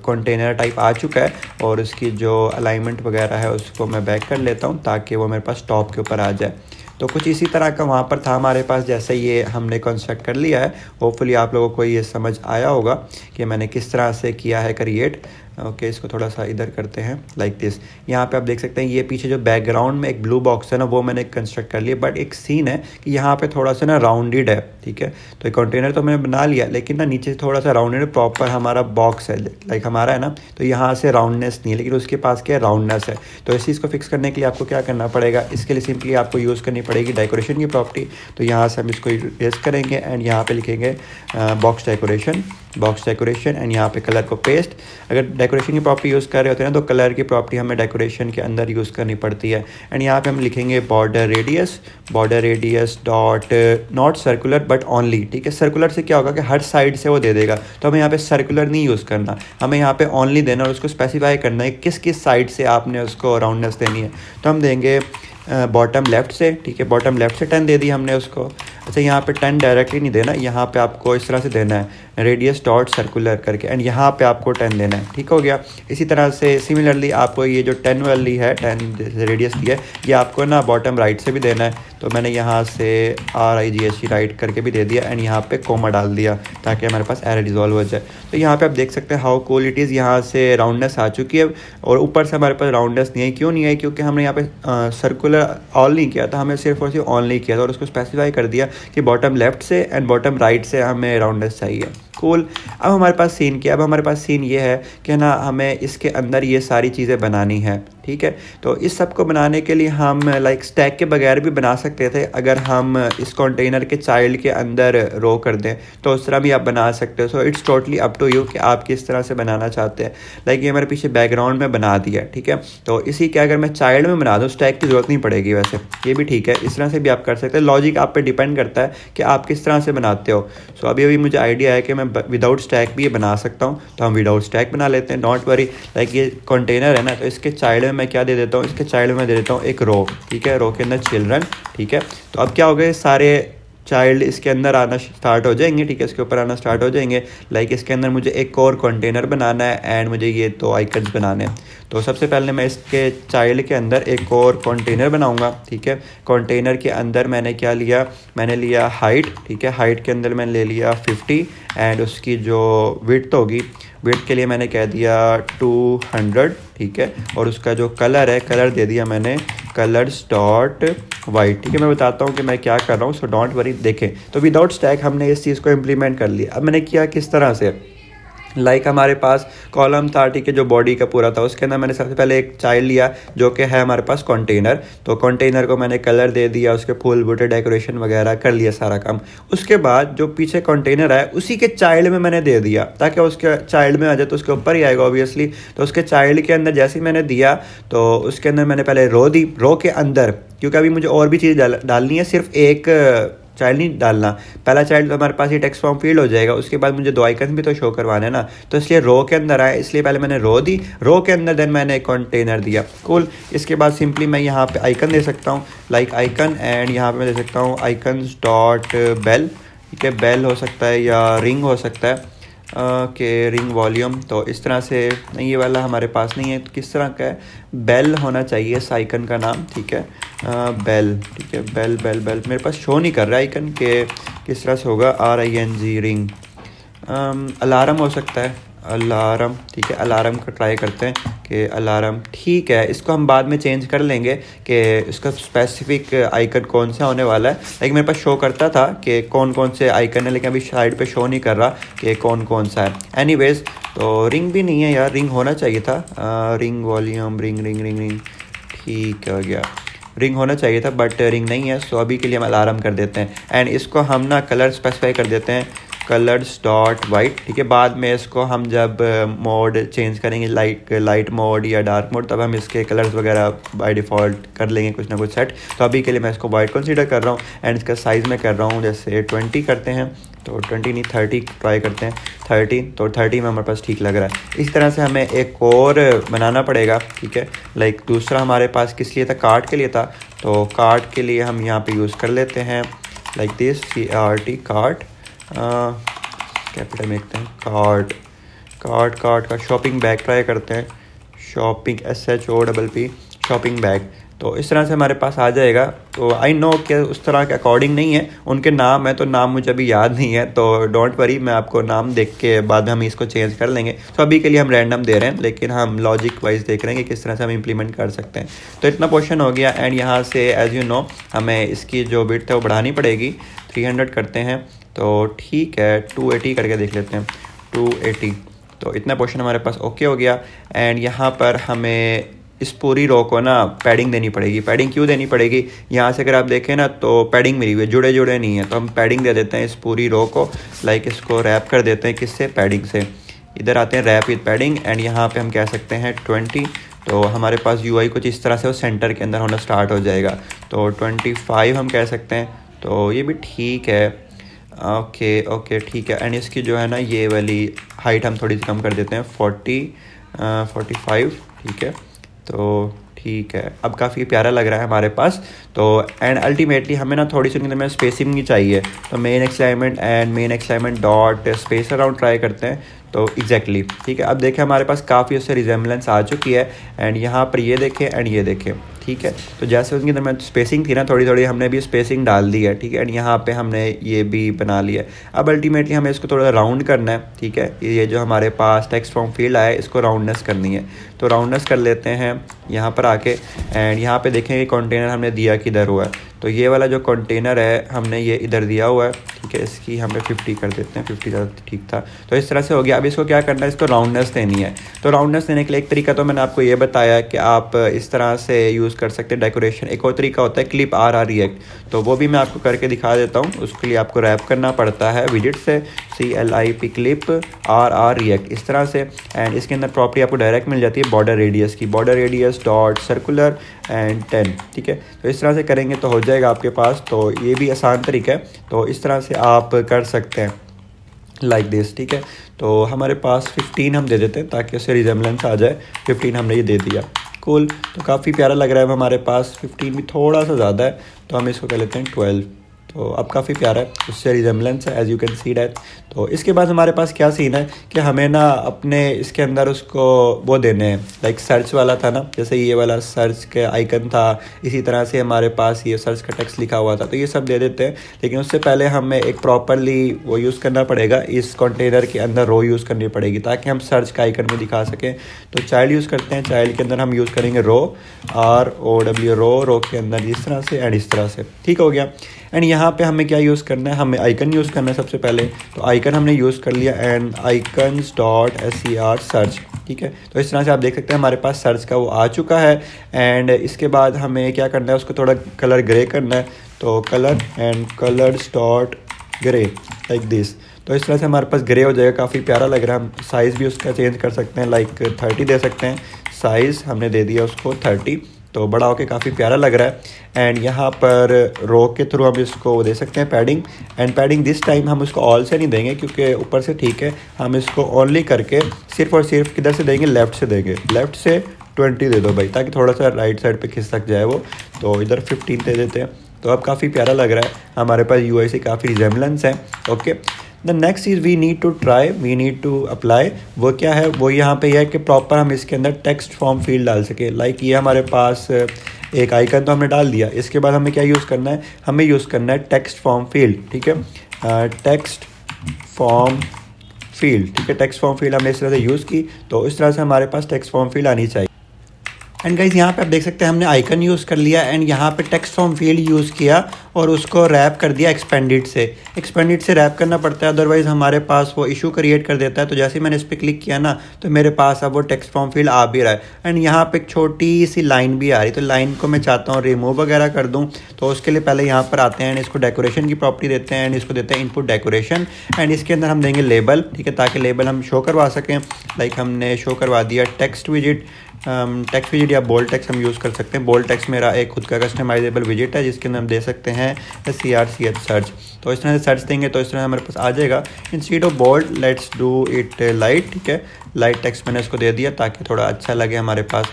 [SPEAKER 1] कंटेनर टाइप आ चुका है और उसकी जो अलाइनमेंट वगैरह है उसको मैं बैक कर लेता हूँ ताकि वो मेरे पास टॉप के ऊपर आ जाए। तो कुछ इसी तरह का वहाँ पर था हमारे पास, जैसे ये हमने कंस्ट्रक्ट कर लिया है। होपफुली आप लोगों को ये समझ आया होगा कि मैंने किस तरह से किया है क्रिएट। ओके, इसको थोड़ा सा इधर करते हैं लाइक दिस। यहाँ पे आप देख सकते हैं ये पीछे जो बैकग्राउंड में एक ब्लू बॉक्स है ना, वो मैंने कंस्ट्रक्ट कर लिया, बट एक सीन है कि यहाँ पे थोड़ा सा ना राउंडेड है। ठीक है, तो एक कंटेनर तो मैंने बना लिया लेकिन ना नीचे से थोड़ा सा राउंडेड प्रॉपर हमारा बॉक्स है, लाइक हमारा है ना, तो यहाँ से राउंडनेस नहीं है लेकिन उसके पास क्या है, राउंडनेस है। तो इस चीज़ को फिक्स करने के लिए आपको क्या करना पड़ेगा, इसके लिए सिंपली आपको यूज़ करनी पड़ेगी डेकोरेशन की प्रॉपर्टी। तो यहाँ से हम इसको इरेज करेंगे एंड यहाँ पे लिखेंगे बॉक्स डेकोरेशन एंड यहाँ पे कलर को पेस्ट। अगर डेकोरेशन की प्रॉपर्टी यूज़ कर रहे होते हैं ना तो कलर की प्रॉपर्टी हमें डेकोरेशन के अंदर यूज़ करनी पड़ती है। एंड यहाँ पे हम लिखेंगे border radius dot not circular but only. ठीक है, सर्कुलर से क्या होगा कि हर साइड से वो दे देगा, तो हमें यहाँ पे सर्कुलर नहीं यूज़ करना, हमें यहाँ पे ओनली देना और उसको स्पेसिफाई करना है किस किस साइड से आपने उसको राउंडनेस देनी है। तो हम देंगे बॉटम लेफ़्ट से। ठीक है, बॉटम लेफ़्ट से 10 दे दी हमने उसको। अच्छा, यहाँ पे 10 डायरेक्टली नहीं देना, यहाँ पे आपको इस तरह से देना है रेडियस डॉट सर्कुलर करके एंड यहाँ पे आपको 10 देना है। ठीक हो गया। इसी तरह से सिमिलरली आपको ये जो 10 वाली है, 10 रेडियस की है, ये आपको ना बॉटम राइट से भी देना है। तो मैंने यहाँ से RIGHT राइट करके भी दे दिया एंड यहाँ पे कोमा डाल दिया ताकि हमारे पास एरर रिजॉल्व हो जाए। तो यहाँ पे आप देख सकते हैं हाउ कूल इट इज़, यहाँ से राउंडनेस आ चुकी है और ऊपर से हमारे पास राउंडनेस नहीं है। क्यों नहीं है, क्योंकि हमने यहाँ पे सर्कुलर ऑल नहीं किया था, हमें सिर्फ और सिर्फ ऑन नहीं किया था और उसको स्पेसिफाई कर दिया कि बॉटम लेफ्ट से एंड बॉटम राइट से हमें राउंडनेस चाहिए। कूल। अब हमारे पास सीन क्या, अब हमारे पास सीन ये है कि ना हमें इसके अंदर ये सारी चीज़ें बनानी है। ठीक है, तो इस सब को बनाने के लिए हम लाइक स्टैक के बगैर भी बना सकते थे। अगर हम इस कंटेनर के चाइल्ड के अंदर रो कर दें तो उस तरह भी आप बना सकते हो। So it's totally up to you कि आप किस तरह से बनाना चाहते हैं। लाइक ये हमारे पीछे बैकग्राउंड में बना दिया। ठीक है, तो इसी के अगर मैं चाइल्ड में बना दूँ स्टैक की ज़रूरत नहीं पड़ेगी, वैसे ये भी ठीक है, इस तरह से भी आप कर सकते हैं। लॉजिक आप पे डिपेंड करता है कि आप किस तरह से बनाते हो। सो अभी मुझे आइडिया है कि मैं विदाउट स्टैक भी ये बना सकता हूँ, तो हम विदाउट स्टैक बना लेते हैं। डोंट वरी, लाइक ये कंटेनर है ना, तो इसके चाइल्ड में मैं क्या दे देता हूँ, इसके चाइल्ड में मैं दे देता हूँ एक रो। ठीक है, रो के अंदर चिल्ड्रन। ठीक है, तो अब क्या हो गए, सारे चाइल्ड इसके अंदर आना स्टार्ट हो जाएंगे। ठीक है, इसके ऊपर आना स्टार्ट हो जाएंगे। लाइक इसके अंदर मुझे एक और कंटेनर बनाना है एंड मुझे ये 2 आइकन्स बनाने हैं। तो सबसे पहले मैं इसके चाइल्ड के अंदर एक और कंटेनर बनाऊंगा। ठीक है, कंटेनर के अंदर मैंने क्या लिया, मैंने लिया हाइट। ठीक है, हाइट के अंदर मैंने ले लिया 50 एंड उसकी जो विड्थ होगी, विड्थ के लिए मैंने कह दिया 200। ठीक है, और उसका जो कलर है, कलर दे दिया मैंने कलर्स डॉट वाइट। ठीक है, मैं बताता हूँ कि मैं क्या कर रहा हूँ, सो डोंट वरी। देखें, तो विदाउट स्टैक हमने इस चीज़ को इम्प्लीमेंट कर लिया। अब मैंने किया किस तरह से, लाइक हमारे पास कॉलम था। ठीक है, जो बॉडी का पूरा था, उसके अंदर मैंने सबसे पहले एक चाइल्ड लिया जो कि है हमारे पास कंटेनर। तो कंटेनर को मैंने कलर दे दिया, उसके फूल बूटे डेकोरेशन वगैरह कर लिया सारा काम। उसके बाद जो पीछे कंटेनर है उसी के चाइल्ड में मैंने दे दिया ताकि उसके चाइल्ड में आ जाए तो उसके ऊपर ही आएगा ऑब्वियसली। तो उसके चाइल्ड के अंदर जैसे ही मैंने दिया तो उसके अंदर मैंने पहले रो दी। रो के अंदर, क्योंकि अभी मुझे और भी चीज़ डालनी है, सिर्फ एक चाइल्ड नहीं डालना। पहला चाइल्ड तो हमारे पास ये टेक्स्ट फॉर्म फील्ड हो जाएगा, उसके बाद मुझे 2 आइकन भी तो शो करवाने ना, तो इसलिए रो के अंदर आए, इसलिए पहले मैंने रो दी। रो के अंदर देन मैंने एक कंटेनर दिया। कूल। इसके बाद सिंपली मैं यहाँ पे आइकन दे सकता हूँ, लाइक आइकन, एंड यहाँ पे मैं दे सकता हूँ आइकन्स डॉट बेल। ठीक है, बेल हो सकता है या रिंग हो सकता है के रिंग वॉल्यूम। तो इस तरह से नहीं, ये वाला हमारे पास नहीं है, तो किस तरह का है, बेल होना चाहिए इस आइकन का नाम। ठीक है, बेल। ठीक है, बेल बेल बेल मेरे पास शो नहीं कर रहा है आइकन के किस तरह से होगा, RING रिंग। अलार्म हो सकता है, अलार्म, ठीक है, अलार्म का ट्राई करते हैं कि अलार्म, ठीक है, इसको हम बाद में चेंज कर लेंगे कि इसका स्पेसिफिक आइकन कौन सा होने वाला है। लेकिन मेरे पास शो करता था कि कौन कौन से आइकन है, लेकिन अभी साइड पे शो नहीं कर रहा कि कौन कौन सा है। एनीवेज, तो रिंग भी नहीं है यार, रिंग होना चाहिए था, ring volume, ring ring ring ring, ठीक हो गया, रिंग होना चाहिए था बट रिंग नहीं है। सो अभी के लिए हम अलार्म कर देते हैं एंड इसको हम ना कलर स्पेसिफाई कर देते हैं, कलर्स डॉट वाइट, ठीक है। बाद में इसको हम जब मोड चेंज करेंगे, लाइट मोड या डार्क मोड, तब हम इसके कलर्स वगैरह बाय डिफ़ॉल्ट कर लेंगे कुछ ना कुछ सेट। तो अभी के लिए मैं इसको वाइट कंसीडर कर रहा हूँ एंड इसका साइज़ मैं कर रहा हूँ जैसे 20 करते हैं, तो 20 नहीं 30 ट्राई करते हैं, 30, तो 30 में हमारे पास ठीक लग रहा है। इस तरह से हमें एक और बनाना पड़ेगा, ठीक है। लाइक दूसरा हमारे पास किस लिए था, कार्ड के लिए था, तो कार्ड के लिए हम यहाँ पे यूज़ कर लेते हैं like this, CART, card, capital में लिखते हैं कार्ड, कार्ड का शॉपिंग बैग ट्राई करते हैं, शॉपिंग, SHOPP, शॉपिंग बैग। तो इस तरह से हमारे पास आ जाएगा। तो आई नो कि उस तरह के अकॉर्डिंग नहीं है, उनके नाम है, तो नाम मुझे अभी याद नहीं है, तो डोंट वरी, मैं आपको नाम देख के बाद में हम इसको चेंज कर लेंगे। तो अभी के लिए हम रैंडम दे रहे हैं, लेकिन हम लॉजिक वाइज देख रहे हैं कि किस तरह से हम इंप्लीमेंट कर सकते हैं। तो इतना पोर्शन हो गया एंड यहाँ से एज यू नो हमें इसकी जो विड्थ है वो बढ़ानी पड़ेगी, 300 करते हैं, तो ठीक है 280 करके देख लेते हैं, 280। तो इतना पोर्शन हमारे पास ओके हो गया एंड यहाँ पर हमें इस पूरी रो को ना पैडिंग देनी पड़ेगी। पैडिंग क्यों देनी पड़ेगी, यहाँ से अगर आप देखें ना तो पैडिंग मिली हुई है, जुड़े जुड़े नहीं है, तो हम पैडिंग दे देते हैं इस पूरी रो को, लाइक इसको रैप कर देते हैं, किससे, पैडिंग से। इधर आते हैं रैप विद पैडिंग एंड यहाँ पे हम कह सकते हैं 20, तो हमारे पास UI कुछ इस तरह से वो सेंटर के अंदर होना स्टार्ट हो जाएगा, तो 25 हम कह सकते हैं, तो ये भी ठीक है, ओके ठीक है। एंड इसकी जो है ना ये वाली हाइट हम थोड़ी सी कम कर देते हैं, 45, ठीक है, तो ठीक है, अब काफ़ी प्यारा लग रहा है हमारे पास। तो एंड अल्टीमेटली हमें ना थोड़ी सी उनके अंदर में स्पेसिंग ही चाहिए, तो main axis alignment dot space around try करते हैं, तो एग्जैक्टली ठीक है। अब देखें हमारे पास काफ़ी उससे रिजेम्बलेंस आ चुकी है एंड यहाँ पर ये देखें एंड ये देखें, ठीक है। तो जैसे उनके अंदर में स्पेसिंग थी ना, थोड़ी थोड़ी हमने भी स्पेसिंग डाल दी है, ठीक है, एंड यहाँ पे हमने ये भी बना लिया है। अब अल्टीमेटली हमें इसको थोड़ा राउंड करना है, ठीक है। ये जो हमारे पास टेक्स्ट फॉर्म फील्ड आया है इसको राउंडनेस करनी है, तो राउंडनेस कर लेते हैं यहाँ पर आके एंड यहाँ पे देखें ये कंटेनर हमने दिया किधर हुआ है, तो ये वाला जो कंटेनर है हमने ये इधर दिया हुआ है, ठीक है। इसकी हमें 50 कर देते हैं, 50 ज़्यादा ठीक था। तो इस तरह से हो गया। अब इसको क्या करना है, इसको राउंडनेस देनी है। तो राउंडनेस देने के लिए एक तरीका तो मैंने आपको ये बताया कि आप इस तरह से यूज़ कर सकते हैं डेकोरेशन। एक और तरीका होता है क्लिप RR रिएक्ट, तो वो भी मैं आपको करके दिखा देता हूँ। उसके लिए आपको रैप करना पड़ता है विडिट से, CLIP क्लिप RR रिएक्ट, इस तरह से। एंड इसके अंदर प्रॉपर्टी आपको डायरेक्ट मिल जाती है बॉर्डर रेडियस की, border radius dot circular and 10, ठीक है। तो इस तरह से करेंगे तो हो जाएगा आपके पास। तो ये भी आसान तरीका है, तो इस तरह से आप कर सकते हैं लाइक दिस, ठीक है। तो हमारे पास 15 हम दे देते हैं ताकि उससे रिजेम्बलेंस आ जाए, 15 हमने ये दे दिया, कूल। तो काफ़ी प्यारा लग रहा है हमारे पास, 15 भी थोड़ा सा ज़्यादा है, तो हम इसको कर लेते हैं 12। तो अब काफ़ी प्यारा है, उससे रिजेम्बलेंस है as you can see that. तो इसके बाद हमारे पास क्या सीन है कि हमें ना अपने इसके अंदर उसको वो देने हैं, लाइक सर्च वाला था ना, जैसे ये वाला सर्च के आइकन था, इसी तरह से हमारे पास ये सर्च का टेक्स्ट लिखा हुआ था, तो ये सब दे देते हैं। लेकिन उससे पहले हमें एक प्रॉपरली वो यूज़ करना पड़ेगा, इस कंटेनर के अंदर रो यूज़ करनी पड़ेगी ताकि हम सर्च का आइकन में दिखा सकें। तो चाइल्ड यूज़ करते हैं, चाइल्ड के अंदर हम यूज़ करेंगे रो, ROW, रो के अंदर इस तरह से एंड इस तरह से, ठीक हो गया। एंड यहाँ पे हमें क्या यूज़ करना है, हमें आइकन यूज़ करना है सबसे पहले। तो आइकन हमने यूज़ कर लिया and icons dot SCR search, ठीक है। तो इस तरह से आप देख सकते हैं हमारे पास सर्च का वो आ चुका है। एंड इसके बाद हमें क्या करना है, उसको थोड़ा कलर ग्रे करना है, तो colour and colours dot grey like this. तो इस तरह से हमारे पास ग्रे हो जाएगा, काफ़ी प्यारा लग रहा है। हम साइज़ भी उसका चेंज कर सकते हैं, लाइक 30 दे सकते हैं, साइज़ हमने दे दिया उसको 30, तो बड़ा होके काफ़ी प्यारा लग रहा है। एंड यहाँ पर रो के थ्रू हम इसको दे सकते हैं padding, and padding this time हम उसको ऑल से नहीं देंगे क्योंकि ऊपर से ठीक है, हम इसको ओनली करके सिर्फ और सिर्फ किधर से देंगे, लेफ़्ट से देंगे, लेफ़्ट से 20 दे दो भाई, ताकि थोड़ा सा राइट साइड पे खिसक जाए वो। तो इधर 15 दे देते हैं। तो अब काफ़ी प्यारा लग रहा है, हमारे पास UI से काफ़ी रिजेम्बलेंस है, okay. The next is we need to try, we need to apply. वो क्या है, वो यहाँ पे यह है कि प्रॉपर हम इसके अंदर टेक्स्ट फॉर्म फील्ड डाल सके। लाइक ये हमारे पास एक आइकन तो हमने डाल दिया, इसके बाद हमें क्या यूज़ करना है, हमें यूज़ करना है टेक्स्ट फॉर्म फील्ड, ठीक है। टेक्स्ट फॉर्म फील्ड, ठीक है। टेक्स्ट फॉर्म फील्ड हमने इस तरह से यूज़ की, तो इस तरह से हमारे पास टेक्स्ट फॉर्म फील्ड आनी चाहिए। एंड गाइज यहाँ पे आप देख सकते हैं हमने आइकन यूज़ कर लिया एंड यहाँ पे टेक्स्ट फॉर्म फील्ड यूज़ किया और उसको रैप कर दिया एक्सपेंडिड से रैप करना पड़ता है, अदरवाइज़ हमारे पास वो इशू क्रिएट कर देता है। तो जैसे ही मैंने इस पर क्लिक किया ना तो मेरे पास अब वो टेक्स्ट फॉर्म फील्ड आ भी रहा है एंड यहाँ पे एक छोटी सी लाइन भी आ रही, तो लाइन को मैं चाहता हूँ रिमूव वगैरह कर दूँ। तो उसके लिए पहले यहाँ पर आते हैं एंड इसको डेकोरेशन की प्रॉपर्टी देते हैं एंड इसको देते हैं इनपुट डेकोरेशन एंड इसके अंदर हम देंगे लेबल, ठीक है, ताकि लेबल हम शो करवा सकें। लाइक हमने शो करवा दिया टेक्स्ट विजिट या बोल्ड टेक्स्ट हम यूज़ कर सकते हैं। बोल्ड टेक्स्ट मेरा एक खुद का कस्टमाइजेबल विजिट है जिसके अंदर हम दे सकते हैं CRCH सर्च। तो इस तरह से सर्च देंगे तो इस तरह हमारे पास आ जाएगा। Instead of bold let's do it light, ठीक है। लाइट टेक्स्ट मैंने इसको दे दिया ताकि थोड़ा अच्छा लगे हमारे पास।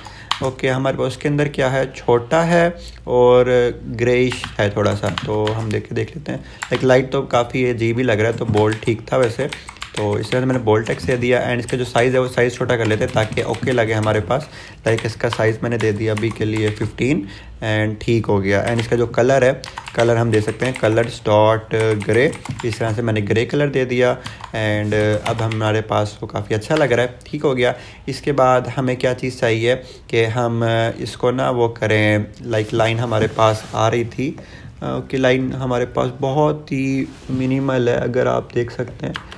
[SPEAKER 1] ओके, हमारे पास उसके अंदर क्या है, छोटा है और ग्रेइश है थोड़ा सा, तो हम देख लेते हैं। लाइक लाइट तो काफ़ी अजीब ही लग रहा है, तो बोल्ड ठीक था वैसे। तो इस तरह से मैंने बोल्ड टेक्स्ट दे दिया एंड इसका जो साइज़ है वो साइज़ छोटा कर लेते हैं ताकि ओके लगे हमारे पास। लाइक इसका साइज़ मैंने दे दिया अभी के लिए 15 एंड ठीक हो गया। एंड इसका जो कलर है, कलर हम दे सकते हैं कलर्स डॉट ग्रे, इस तरह से मैंने ग्रे कलर दे दिया एंड अब हमारे पास वो काफ़ी अच्छा लग रहा है, ठीक हो गया। इसके बाद हमें क्या चीज़ चाहिए कि हम इसको ना वो करें, लाइक लाइन हमारे पास आ रही थी कि लाइन हमारे पास बहुत ही मिनिमल है, अगर आप देख सकते हैं।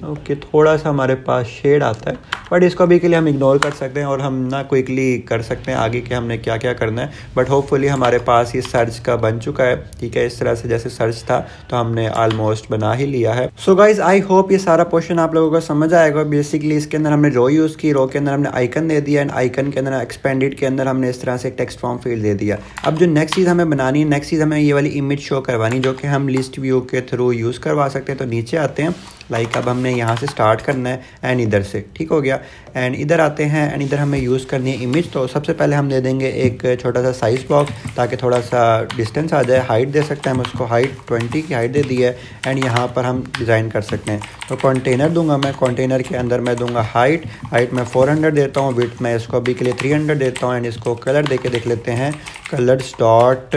[SPEAKER 1] ओके, थोड़ा सा हमारे पास शेड आता है बट इसको अभी के लिए हम इग्नोर कर सकते हैं और हम ना क्विकली कर सकते हैं आगे के हमने क्या क्या करना है। बट होपफुली हमारे पास ये सर्च का बन चुका है, ठीक है। इस तरह से जैसे सर्च था तो हमने ऑलमोस्ट बना ही लिया है। सो गाइज आई होप ये सारा पोर्शन आप लोगों को समझ आएगा। बेसिकली इसके अंदर हमने रो यूज़ की, रो के अंदर हमने आइकन दे दिया एंड आइकन के अंदर एक्सपेंडेड के अंदर हमने इस तरह से एक टेक्स्ट फॉर्म फील्ड दे दिया। अब जो नेक्स्ट चीज़ हमें बनानी है, नेक्स्ट चीज़ हमें ये वाली इमेज शो करवानी जो कि हम लिस्ट व्यू के थ्रू यूज़ करवा सकते हैं। तो नीचे आते हैं, लाइक अब हमने यहाँ से स्टार्ट करना है एंड इधर से, ठीक हो गया। एंड इधर आते हैं एंड इधर हमें यूज़ करनी है इमेज। तो सबसे पहले हम दे देंगे एक छोटा सा साइज़ बॉक्स ताकि थोड़ा सा डिस्टेंस आ जाए। हाइट दे सकते हैं हम उसको, हाइट 20 की हाइट दे दी है एंड यहाँ पर हम डिज़ाइन कर सकते हैं। तो कंटेनर दूंगा मैं, कंटेनर के अंदर मैं दूंगा हाइट मैं 400 देता हूँ, विड्थ मैं इसको अभी के लिए 300 देता हूँ एंड इसको कलर दे के देख लेते हैं कलर्स डॉट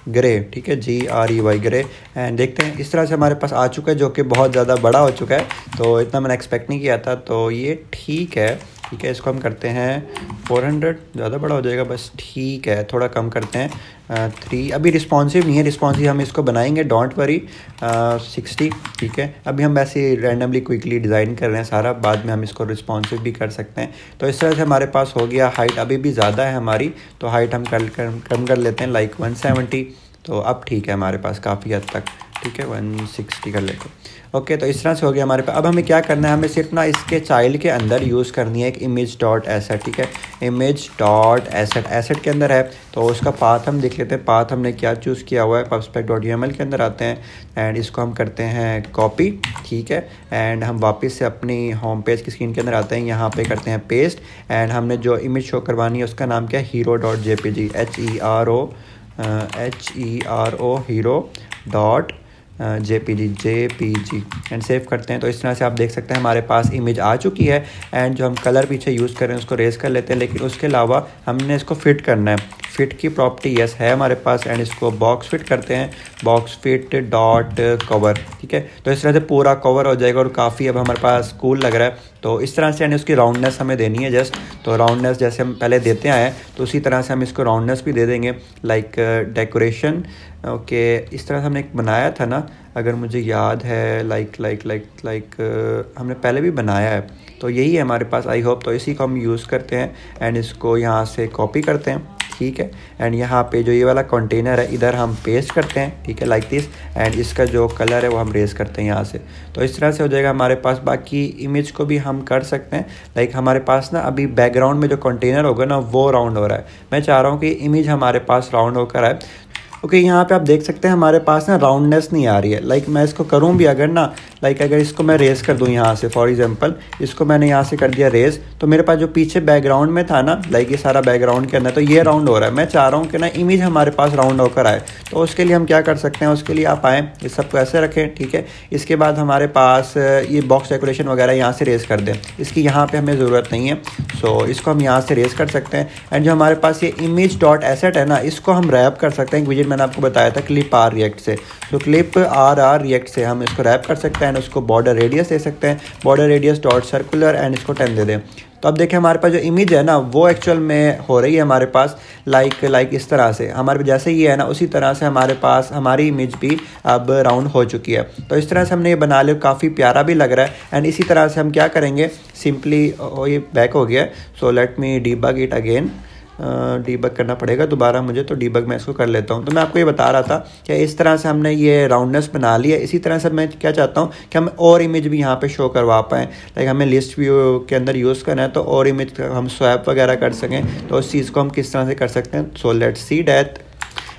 [SPEAKER 1] ग्रे, ठीक है, GREY ग्रे। एंड देखते हैं इस तरह से हमारे पास आ चुका है जो कि बहुत ज़्यादा बड़ा हो चुका है, तो इतना मैंने एक्सपेक्ट नहीं किया था। तो ये ठीक है, इसको हम करते हैं 400, ज़्यादा बड़ा हो जाएगा, बस ठीक है, थोड़ा कम करते हैं 3। अभी रिस्पॉन्सिव नहीं है, रिस्पॉन्सिव हम इसको बनाएंगे, डोंट वरी 60, ठीक है। अभी हम वैसे रैंडमली क्विकली डिज़ाइन कर रहे हैं सारा, बाद में हम इसको रिस्पॉन्सिव भी कर सकते हैं। तो इस तरह से हमारे पास हो गया। हाइट अभी भी ज़्यादा है हमारी, तो हाइट हम कम कर लेते हैं, लाइक 170। तो अब ठीक है हमारे पास काफ़ी हद तक, ठीक है, 160 कर लेते हैं। ओके, तो इस तरह से हो गया हमारे पास। अब हमें क्या करना है, हमें सिर्फ ना इसके चाइल्ड के अंदर यूज़ करनी है एक इमेज डॉट एसेट, ठीक है। इमेज डॉट एसेट के अंदर है तो उसका पाथ हम देख लेते हैं। पाथ हमने क्या चूज़ किया हुआ है, pubspec.yaml के अंदर आते हैं एंड इसको हम करते हैं कॉपी, ठीक है। एंड हम वापस से अपनी होम पेज की स्क्रीन के अंदर आते हैं, यहाँ पे करते हैं पेस्ट एंड हमने जो इमेज शो करवानी है उसका नाम क्या है, hero.jpg, HERO hero dot JPG and save करते हैं। तो इस तरह से आप देख सकते हैं हमारे पास इमेज आ चुकी है एंड जो हम कलर पीछे यूज़ कर रहे हैं उसको रेस कर लेते हैं। लेकिन उसके अलावा हमने इसको फिट करना है, फिट की प्रॉपर्टी यस है हमारे पास एंड इसको बॉक्स फिट करते हैं, बॉक्स फिट डॉट कवर, ठीक है। तो इस तरह से पूरा कवर हो जाएगा और काफ़ी अब हमारे पास कूल लग रहा है। तो इस तरह से यानी उसकी राउंडनेस हमें देनी है जस्ट, तो राउंडनेस जैसे हम पहले देते आए तो उसी तरह से हम इसको राउंडनेस भी दे देंगे, लाइक डेकोरेशन। ओके, इस तरह से हमने एक बनाया था ना, अगर मुझे याद है, लाइक हमने पहले भी बनाया है, तो यही है हमारे पास आई होप। तो इसी को हम यूज़ करते हैं एंड इसको यहाँ से कॉपी करते हैं, ठीक है। एंड यहाँ पे जो ये वाला कंटेनर है इधर हम पेस्ट करते हैं, ठीक है, लाइक दिस। एंड इसका जो कलर है वो हम रेस करते हैं यहाँ से। तो इस तरह से हो जाएगा हमारे पास। बाकी इमेज को भी हम कर सकते हैं, लाइक हमारे पास ना अभी बैकग्राउंड में जो कंटेनर होगा ना वो राउंड हो रहा है। मैं चाह रहा हूँ कि इमेज हमारे पास राउंड होकर आए। ओके, यहाँ पे आप देख सकते हैं हमारे पास ना राउंडनेस नहीं आ रही है। लाइक मैं इसको करूँ भी अगर ना, लाइक अगर इसको मैं रेस कर दूँ यहाँ से, फॉर एग्जांपल इसको मैंने यहाँ से कर दिया रेस, तो मेरे पास जो पीछे बैकग्राउंड में था ना, लाइक ये सारा बैकग्राउंड के अंदर, तो ये राउंड हो रहा है। मैं चाह रहा हूँ कि ना इमेज हमारे पास राउंड होकर आए। तो उसके लिए हम क्या कर सकते हैं, उसके लिए आप आएँ, इस सबको ऐसे रखें, ठीक है। इसके बाद हमारे पास ये बॉक्स डेकोरेशन वगैरह यहाँ से रेस कर दें, इसकी यहाँ पर हमें ज़रूरत नहीं है। सो इसको हम यहाँ से रेस कर सकते हैं। एंड जो हमारे पास ये इमेज डॉट एसेट है ना, इसको हम रैप कर सकते हैं। एक विजिट मैंने आपको बताया था क्लिप आर रिएक्ट से, तो क्लिप आर रिएक्ट से हम इसको रैप कर सकते हैं। एंड उसको बॉर्डर रेडियस दे सकते हैं, border radius dot circular and इसको 10 दे दें। तो अब देखें हमारे पास जो इमेज है ना वो एक्चुअल में हो रही है हमारे पास लाइक इस तरह से, हमारे जैसे ये है ना उसी तरह से हमारे पास हमारी इमेज भी अब राउंड हो चुकी है। तो इस तरह से हमने ये बना लिया, काफ़ी प्यारा भी लग रहा है। एंड इसी तरह से हम क्या करेंगे, सिंपली ये बैक हो गया, so let me debug it again. Debug करना पड़ेगा दोबारा मुझे, तो डीबग मैं इसको कर लेता हूँ। तो मैं आपको ये बता रहा था कि इस तरह से हमने ये राउंडनेस बना ली है। इसी तरह से मैं क्या चाहता हूँ कि हम और इमेज भी यहाँ पे शो करवा पाएँ, लाइक हमें लिस्ट व्यू के अंदर यूज़ करना है तो और इमेज हम स्वैप वगैरह कर सकें। तो उस चीज़ को हम किस तरह से कर सकते हैं, so let's see that.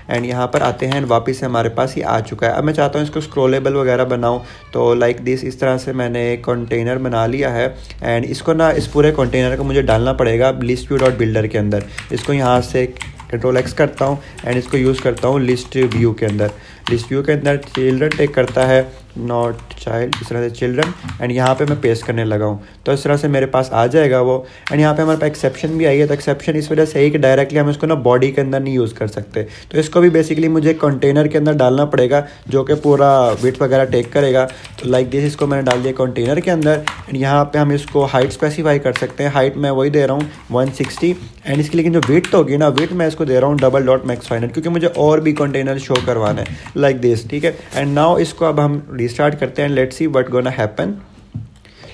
[SPEAKER 1] And यहाँ पर आते हैं, वापस से हमारे पास ये आ चुका है। अब मैं चाहता हूँ इसको स्क्रोलेबल वगैरह बनाऊँ, तो लाइक दिस, इस तरह से मैंने एक कंटेनर बना लिया है। एंड इसको ना इस पूरे कंटेनर को मुझे डालना पड़ेगा लिस्ट व्यू डॉट बिल्डर के अंदर। इसको यहाँ से Ctrl+X करता हूँ एंड इसको यूज़ करता हूँ लिस्ट व्यू के अंदर। लिस्ट व्यू के अंदर चिल्ड्रन टेक करता है, नॉट चाइल्ड, इस तरह से चिल्ड्रन, एंड यहाँ पे मैं पेस्ट करने लगा हूँ। तो इस तरह से मेरे पास आ जाएगा वो। एंड यहाँ पे हमारे पास एक्सेप्शन भी आई है। तो एक्सेप्शन इस वजह से है कि डायरेक्टली हम इसको ना बॉडी के अंदर नहीं यूज़ कर सकते, तो इसको भी बेसिकली मुझे कंटेनर के अंदर डालना पड़ेगा जो कि पूरा विड्थ वगैरह टेक करेगा। तो लाइक दिस, इसको मैंने डाल दिया कंटेनर के अंदर। एंड यहाँ पे हम इसको हाइट स्पेसिफाई कर सकते हैं। हाइट मैं वही दे रहा हूँ 160। एंड इसकी लेकिन जो विड्थ होगी ना, विड्थ मैं इसको दे रहा हूँ डबल डॉट मैक्स फाइनल, क्योंकि मुझे और भी कंटेनर शो करवाना है लाइक दिस, ठीक है। एंड नाउ इसको अब हम रिस्टार्ट करते हैं, let's see what gonna happen.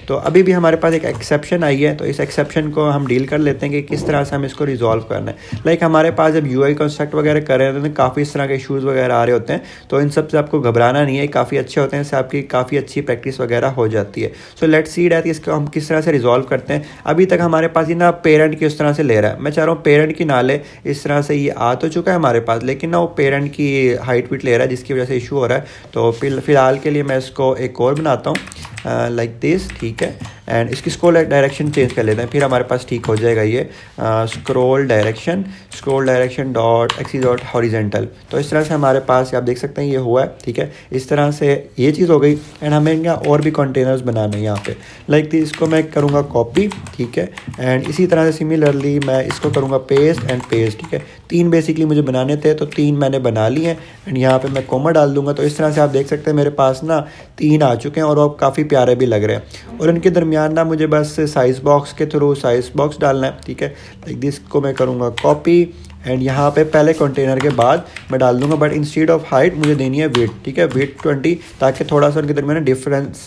[SPEAKER 1] तो अभी भी हमारे पास एक एक्सेप्शन आई है, तो इस एक्सेप्शन को हम डील कर लेते हैं कि किस तरह से हम इसको रिजॉल्व करना है। लाइक हमारे पास जब यूआई कंस्ट्रक्ट वगैरह कर रहे होते हैं तो काफ़ी इस तरह के इशूज़ वगैरह आ रहे होते हैं, तो इन सब से आपको घबराना नहीं है, काफ़ी अच्छे होते हैं, इससे आपकी काफ़ी अच्छी प्रैक्टिस वगैरह हो जाती है। सो लेट्स सी दैट इसको हम किस तरह से रिजॉल्व करते हैं। अभी तक हमारे पास ये ना पेरेंट की उस तरह से ले रहा है, मैं चाह रहा हूँ पेरेंट की ना ले, इस तरह से ये आ तो चुका है हमारे पास, लेकिन ना वो पेरेंट की हाइट विड्थ ले रहा है जिसकी वजह से इशू हो रहा है। तो फिलहाल के लिए मैं इसको एक और बनाता हूँ लाइक दिस, ठीक है। एंड इसकी स्क्रॉल डायरेक्शन चेंज कर लेते हैं, फिर हमारे पास ठीक हो जाएगा ये। Scroll direction dot axis dot horizontal. तो इस तरह से हमारे पास आप देख सकते हैं ये हुआ है, ठीक है। इस तरह से ये चीज़ हो गई। एंड हमें यहाँ और भी कंटेनर्स बनाने हैं यहाँ पे, लाइक दिस, इसको मैं करूँगा कॉपी, ठीक है। एंड इसी तरह से सिमिलरली मैं इसको करूँगा पेस्ट एंड पेस्ट, ठीक है। 3 बेसिकली मुझे बनाने थे, तो 3 मैंने बना लिए हैं। एंड यहाँ पे मैं कॉमा डाल दूंगा। तो इस तरह से आप देख सकते हैं मेरे पास ना 3 आ चुके हैं और वो काफ़ी प्यारे भी लग रहे हैं। और इनके दरमियान ना मुझे बस साइज़ बॉक्स के थ्रू साइज़ बॉक्स डालना है, ठीक है। लाइक दिस को मैं करूँगा कॉपी। एंड यहाँ पे पहले कंटेनर के बाद मैं डाल दूंगा, बट इंस्टेड ऑफ हाइट मुझे देनी है विड्थ, ठीक है, विड्थ 20, ताकि थोड़ा सा उनके दरमियान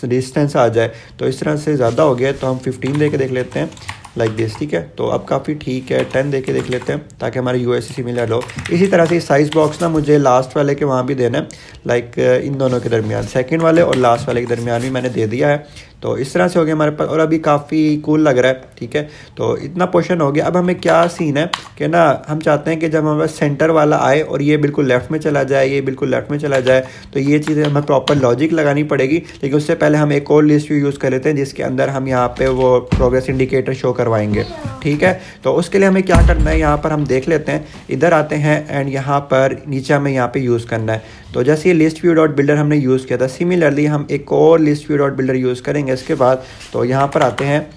[SPEAKER 1] डिस्टेंस आ जाए। तो इस तरह से ज़्यादा हो गया तो हम 15 दे के देख लेते हैं लाइक दिस, ठीक है। तो अब काफ़ी ठीक है, 10 दे के देख लेते हैं ताकि हमारे यूएससी सिमिलर हो। इसी तरह से साइज़ बॉक्स ना मुझे लास्ट वाले के वहाँ भी देना है, लाइक इन दोनों के दरमियान, सेकंड वाले और लास्ट वाले के दरमियान भी मैंने दे दिया है। तो इस तरह से हो गया हमारे पास, और अभी काफ़ी कूल लग रहा है, ठीक है। तो इतना पोर्शन हो गया। अब हमें क्या सीन है कि ना हम चाहते हैं कि जब हमारे सेंटर वाला आए और ये बिल्कुल लेफ़्ट में चला जाए, ये बिल्कुल लेफ़्ट में चला जाए, तो ये चीज़ें हमें प्रॉपर लॉजिक लगानी पड़ेगी। लेकिन उससे पहले हम एक और लिस्ट व्यू यूज़ कर लेते हैं जिसके अंदर हम यहाँ पे वो प्रोग्रेस इंडिकेटर शो करवाएंगे, ठीक है। तो उसके लिए हमें क्या करना है, यहाँ पर हम देख लेते हैं, इधर आते हैं एंड यहाँ पर नीचे हमें यहाँ पे यूज़ करना है। तो जैसे ये लिस्ट व्यू डॉट बिल्डर हमने यूज़ किया था, सिमिलरली हम एक और list view dot builder use करेंगे इसके बाद। तो यहाँ पर आते हैं,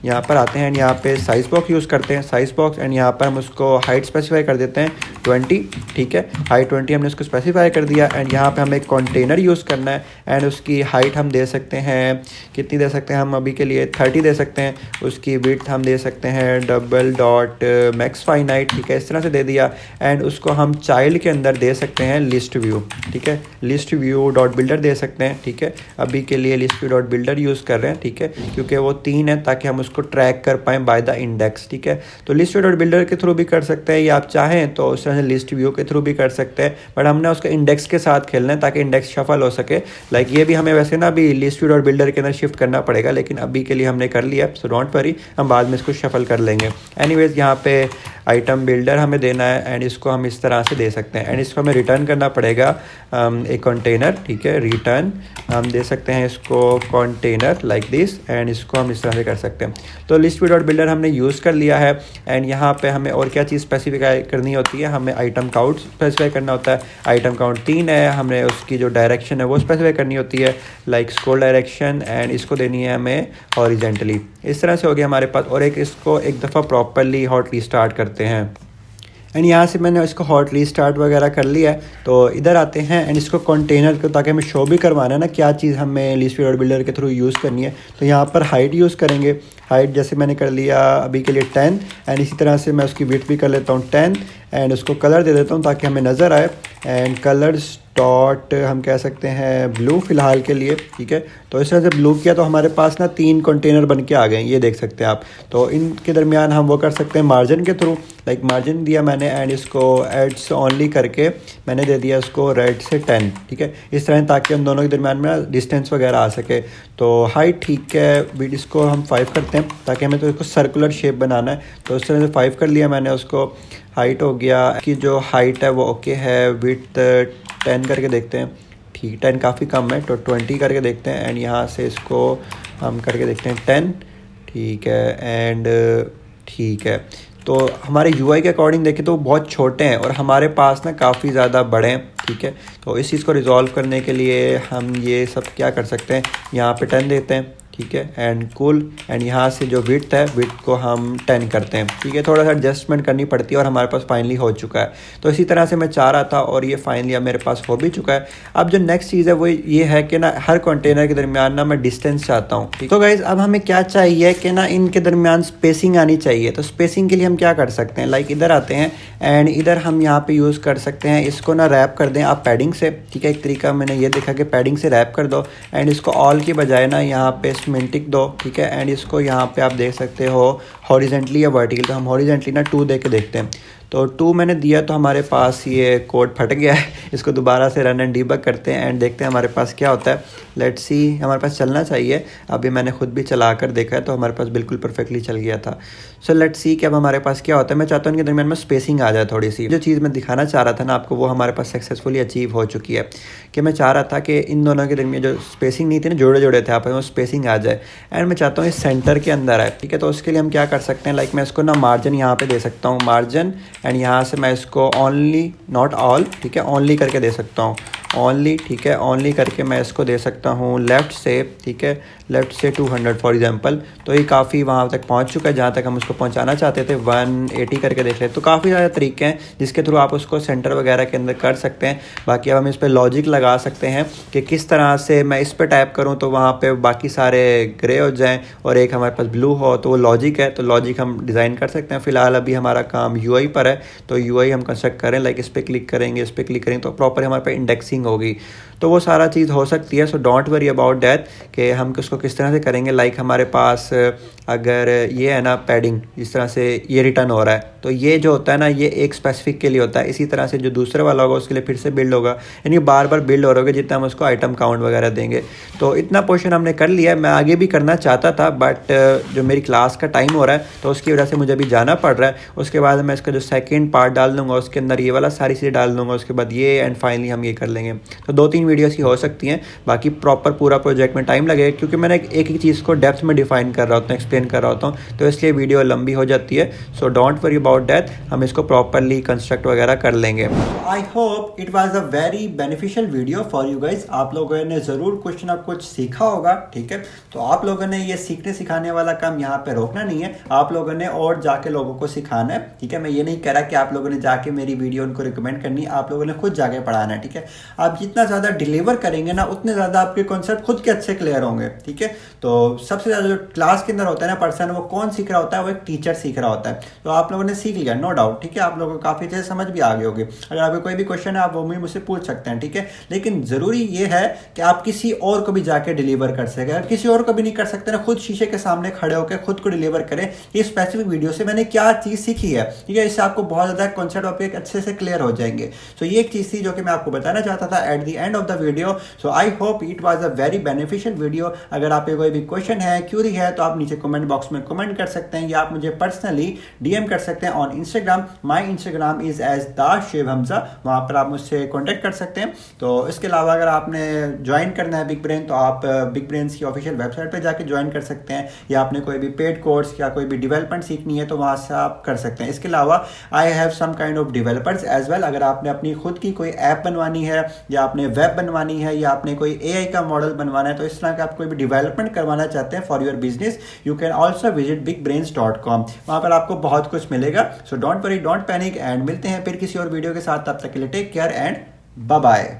[SPEAKER 1] यहाँ पर आते हैं एंड यहाँ पे साइज़ बॉक्स यूज़ करते हैं, साइज़ बॉक्स। एंड यहाँ पर हम उसको हाइट स्पेसिफाई कर देते हैं 20, ठीक है। हाइट 20 हमने उसको स्पेसिफाई कर दिया। एंड यहाँ पे हमें एक कंटेनर यूज़ करना है एंड उसकी हाइट हम दे सकते हैं, कितनी दे सकते हैं हम अभी के लिए 30 दे सकते हैं। उसकी विड्थ हम दे सकते हैं डबल डॉट मैक्स फाइनाइट, ठीक है, इस तरह से दे दिया। एंड उसको हम चाइल्ड के अंदर दे सकते हैं लिस्ट व्यू, ठीक है, लिस्ट व्यू डॉट बिल्डर दे सकते हैं, ठीक है। अभी के लिए list view dot builder use कर रहे हैं, ठीक है, क्योंकि वो 3 है ताकि हम उसको ट्रैक कर पाएँ बाय द इंडेक्स, ठीक है। तो लिस्ट व्यू डॉट बिल्डर के थ्रू भी कर सकते हैं, या आप चाहें तो उस तरह से लिस्ट व्यू के थ्रू भी कर सकते हैं, बट हमने उसका इंडेक्स के साथ खेलना है ताकि इंडेक्स शफल हो सके। लाइक ये भी हमें वैसे ना अभी लिस्ट व्यू डॉट बिल्डर के अंदर शिफ्ट करना पड़ेगा, लेकिन अभी के लिए हमने कर लिया, सो डोंट वरी, हम बाद में इसको शफल कर लेंगे। एनीवेज यहाँ पे आइटम बिल्डर हमें देना है एंड इसको हम इस तरह से दे सकते हैं। एंड इसको हमें रिटर्न करना पड़ेगा एक कंटेनर, ठीक है, रिटर्न हम दे सकते हैं इसको कंटेनर लाइक दिस। एंड इसको हम इस तरह से कर सकते हैं। तो लिस्ट व्यू डॉट बिल्डर हमने यूज़ कर लिया है। एंड यहाँ पे हमें और क्या चीज़ स्पेसिफाई करनी होती है, हमें आइटम काउंट स्पेसिफाई करना होता है। आइटम काउंट 3 है, हमने उसकी जो डायरेक्शन है वो स्पेसिफाई करनी होती है, लाइक स्क्रॉल डायरेक्शन। एंड इसको देनी है हमें हॉरिजेंटली। इस तरह से हो गया हमारे पास। और एक इसको एक दफ़ा प्रॉपरली हॉट रीस्टार्ट करते हैं। एंड यहाँ से मैंने इसको हॉट रीस्टार्ट वगैरह कर लिया है। तो इधर आते हैं एंड इसको कंटेनर को, ताकि हमें शो भी करवाना है ना क्या चीज़ हमें लीस्ट पीरियड बिल्डर के थ्रू यूज़ करनी है। तो यहाँ पर हाइट यूज़ करेंगे। हाइट जैसे मैंने कर लिया अभी के लिए 10 एंड इसी तरह से मैं उसकी विड्थ भी कर लेता हूँ 10 एंड उसको कलर दे देता हूँ ताकि हमें नज़र आए। एंड कलर्स डॉट हम कह सकते हैं ब्लू फ़िलहाल के लिए, ठीक है। तो इस तरह से ब्लू किया तो हमारे पास ना 3 कंटेनर बन के आ गए, ये देख सकते हैं आप। तो इनके दरमियान हम वो कर सकते हैं मार्जिन के थ्रू, लाइक मार्जिन दिया मैंने एंड इसको एड्स ऑनली करके मैंने दे दिया इसको रेड से 10, ठीक है, इस तरह, ताकि उन दोनों के दरमियान में डिस्टेंस वगैरह आ सके। तो हाइट ठीक है, विड्थ इसको हम 5 करते हैं ताकि हमें तो इसको सर्कुलर शेप बनाना है। तो इस तरह से 5 कर लिया मैंने उसको। हाइट हो गया कि जो हाइट है वो ओके है। विड्थ 10 करके देखते हैं, ठीक, 10 काफ़ी कम है तो 20 करके देखते हैं एंड यहाँ से इसको हम करके देखते हैं 10, ठीक है एंड ठीक है। तो हमारे यूआई के अकॉर्डिंग देखें तो बहुत छोटे हैं और हमारे पास ना काफ़ी ज़्यादा बड़े हैं, ठीक है। तो इस चीज़ को रिजॉल्व करने के लिए हम ये सब क्या कर सकते हैं, यहाँ पे 10 देते हैं, ठीक है एंड कूल एंड यहाँ से जो विड्थ है विड्थ को हम 10 करते हैं, ठीक है। थोड़ा सा एडजस्टमेंट करनी पड़ती है और हमारे पास फाइनली हो चुका है। तो इसी तरह से मैं चाह रहा था और ये फाइनली अब मेरे पास हो भी चुका है। अब जो नेक्स्ट चीज़ है वो ये है कि ना हर कंटेनर के दरमियान ना मैं डिस्टेंस चाहता हूँ, ठीक। तो गाइज अब हमें क्या चाहिए कि ना इनके दरमियान स्पेसिंग आनी चाहिए। तो स्पेसिंग के लिए हम क्या कर सकते हैं, लाइक इधर आते हैं एंड इधर हम यहाँ पे यूज़ कर सकते हैं, इसको ना रैप कर दें आप पैडिंग से, ठीक है। एक तरीका मैंने ये देखा कि पैडिंग से रैप कर दो एंड इसको ऑल की बजाय ना यहाँ पे सिमेंटिक दो, ठीक है। एंड इसको यहाँ पे आप देख सकते हो हॉरिजेंटली या वर्टिकल। तो हम हॉरिजेंटली ना 2 दे के देखते हैं। तो 2 मैंने दिया तो हमारे पास ये कोड फट गया है। इसको दोबारा से रन एंड डीबग करते हैं एंड देखते हैं हमारे पास क्या होता है। लेट्स सी, हमारे पास चलना चाहिए। अभी मैंने खुद भी चला कर देखा है तो हमारे पास बिल्कुल परफेक्टली चल गया था। सो लेट्स सी कि अब हमारे पास क्या होता है। मैं चाहता हूँ इनके दरमियान में स्पेसिंग आ जाए थोड़ी सी। जो चीज़ मैं दिखाना चाह रहा था ना आपको, वो हमारे पास सक्सेसफुली अचीव हो चुकी है। कि मैं चाह रहा था कि इन दोनों के दरमियान जो स्पेसिंग नहीं थी ना, जोड़े जोड़े थे आप, वो स्पेसिंग आ जाए एंड मैं चाहता हूँ इस सेंटर के अंदर आए, ठीक है। तो उसके लिए हम क्या कर सकते हैं, लाइक मैं इसको ना मार्जिन यहाँ पे दे सकता हूँ, मार्जिन एंड यहाँ से मैं इसको ओनली नॉट ऑल, ठीक है, ओनली करके दे सकता हूँ, ओनली, ठीक है। ओनली करके मैं इसको दे सकता हूँ लेफ़्ट से, ठीक है, लेफ़्ट से 200 फॉर एग्जांपल। तो ये काफ़ी वहाँ तक पहुँच चुका है जहाँ तक हम उसको पहुँचाना चाहते थे। 180 करके देख लें। तो काफ़ी ज़्यादा तरीके हैं जिसके थ्रू आप उसको सेंटर वगैरह के अंदर कर सकते हैं। बाकी अब हम इस पर लॉजिक लगा सकते हैं कि किस तरह से मैं इस पर टैप करूँ तो वहाँ पर बाकी सारे ग्रे हो जाएँ और एक हमारे पास ब्लू हो। तो वो लॉजिक है, तो लॉजिक हम डिज़ाइन कर सकते हैं। फ़िलहाल अभी हमारा काम यूआई पर है, तो यूआई हम कंस्ट्रक्ट करें, लाइक इस पर क्लिक करेंगे, इस पर क्लिक करेंगे तो प्रॉपर हमारे पास इंडेक्सिंग होगी। तो वो सारा चीज़ हो सकती है। So don't worry about that कि हम उसको किस तरह से करेंगे। लाइक हमारे पास अगर ये है ना पैडिंग, जिस तरह से ये रिटर्न हो रहा है, तो ये जो होता है ना ये एक स्पेसिफिक के लिए होता है। इसी तरह से जो दूसरे वाला होगा उसके लिए फिर से बिल्ड होगा, यानी बार बार बिल्ड हो रहा होगा जितना हम उसको आइटम काउंट वगैरह देंगे। तो इतना पोर्शन हमने कर लिया है। मैं आगे भी करना चाहता था बट जो मेरी क्लास का टाइम हो रहा है तो उसकी वजह से मुझे अभी जाना पड़ रहा है। उसके बाद मैं इसका जो सेकेंड पार्ट डाल दूँगा उसके अंदर ये वाला सारी चीज़ें डाल दूँगा, उसके बाद ये एंड फाइनली हम ये कर लेंगे। तो 2-3 वीडियोस की हो सकती हैं, बाकी प्रॉपर पूरा प्रोजेक्ट में टाइम लगेगा क्योंकि मैंने एक ही चीज़ को डेप्थ में डिफाइन कर रहा होता हूँ, एक्सप्लेन कर रहा होता हूँ, तो इसलिए वीडियो लंबी हो जाती है। So don't worry about that, हम इसको प्रॉपरली कंस्ट्रक्ट वगैरह कर लेंगे। I hope it was a very beneficial video for you guys. आप लोगों ने ज़रूर कुछ ना कुछ सीखा होगा, ठीक है। तो आप लोगों ने ये सीखने सिखाने वाला काम यहाँ पे रोकना नहीं है, आप लोगों ने और जाके लोगों को सिखाना है, ठीक है। मैं ये नहीं कह रहा कि आप लोगों ने जाके मेरी वीडियो उनको रिकमेंड करनी है, आप लोगों ने खुद जाके पढ़ाना है, ठीक है। आप जितना ज़्यादा डिलीवर करेंगे ना उतने ज़्यादा आपके कॉन्सेप्ट खुद के अच्छे क्लियर होंगे, ठीक है। तो सबसे ज़्यादा जो क्लास के अंदर होता है ना पर्सन, वो कौन सीख रहा होता है, वो एक टीचर सीख रहा होता है। तो आप लोगों ने सीख लिया, नो डाउट, ठीक है। आप लोगों को काफ़ी अच्छे से समझ भी आ गई होगी। अगर आपको कोई भी क्वेश्चन है आप वो भी मुझसे पूछ सकते हैं, ठीक है। लेकिन ज़रूरी ये है कि आप किसी और को भी जाके डिलीवर कर सकें। अगर किसी और को भी नहीं कर सकते ना, खुद शीशे के सामने खड़े होकर खुद को डिलीवर करें ये स्पेसिफिक वीडियो से मैंने क्या चीज़ सीखी है, ठीक है। इससे आपको बहुत ज़्यादा कॉन्सेप्ट आपके अच्छे से क्लियर हो जाएंगे। सो ये एक चीज़ थी जो कि मैं आपको बताना चाहता था at the end of the video. So I hope it was a very beneficial video. अगर आपके कोई भी क्वेश्चन है, क्यूरी है, तो आप नीचे कमेंट बॉक्स में कमेंट कर सकते हैं या आप मुझे पर्सनली डीएम कर सकते हैं on Instagram. My Instagram is as दाशेब हमजा, वहाँ पर आप मुझसे कॉन्टैक्ट कर सकते हैं। तो इसके अलावा अगर आपने ज्वाइन करना है बिग ब्रेन तो आप बिग ब्रेन्स की ऑफिशियल वेबसाइट पर जाके ज्वाइन कर सकते हैं, या आपने कोई भी पेड कोर्स या कोई भी डेवलपमेंट सीखनी है तो वहाँ से आप कर सकते हैं। इसके अलावा I have some kind of developers as well. अगर आपने अपनी खुद की कोई ऐप बनवानी है या आपने वेब बनवानी है या आपने कोई एआई का मॉडल बनवाना है, तो इस तरह का आप कोई भी डेवलपमेंट करवाना चाहते हैं for your business, you can also visit bigbrains.com। वहाँ पर आपको बहुत कुछ मिलेगा। So don't worry, don't panic, and मिलते हैं फिर किसी और वीडियो के साथ। तब तक के लिए take care and bye bye.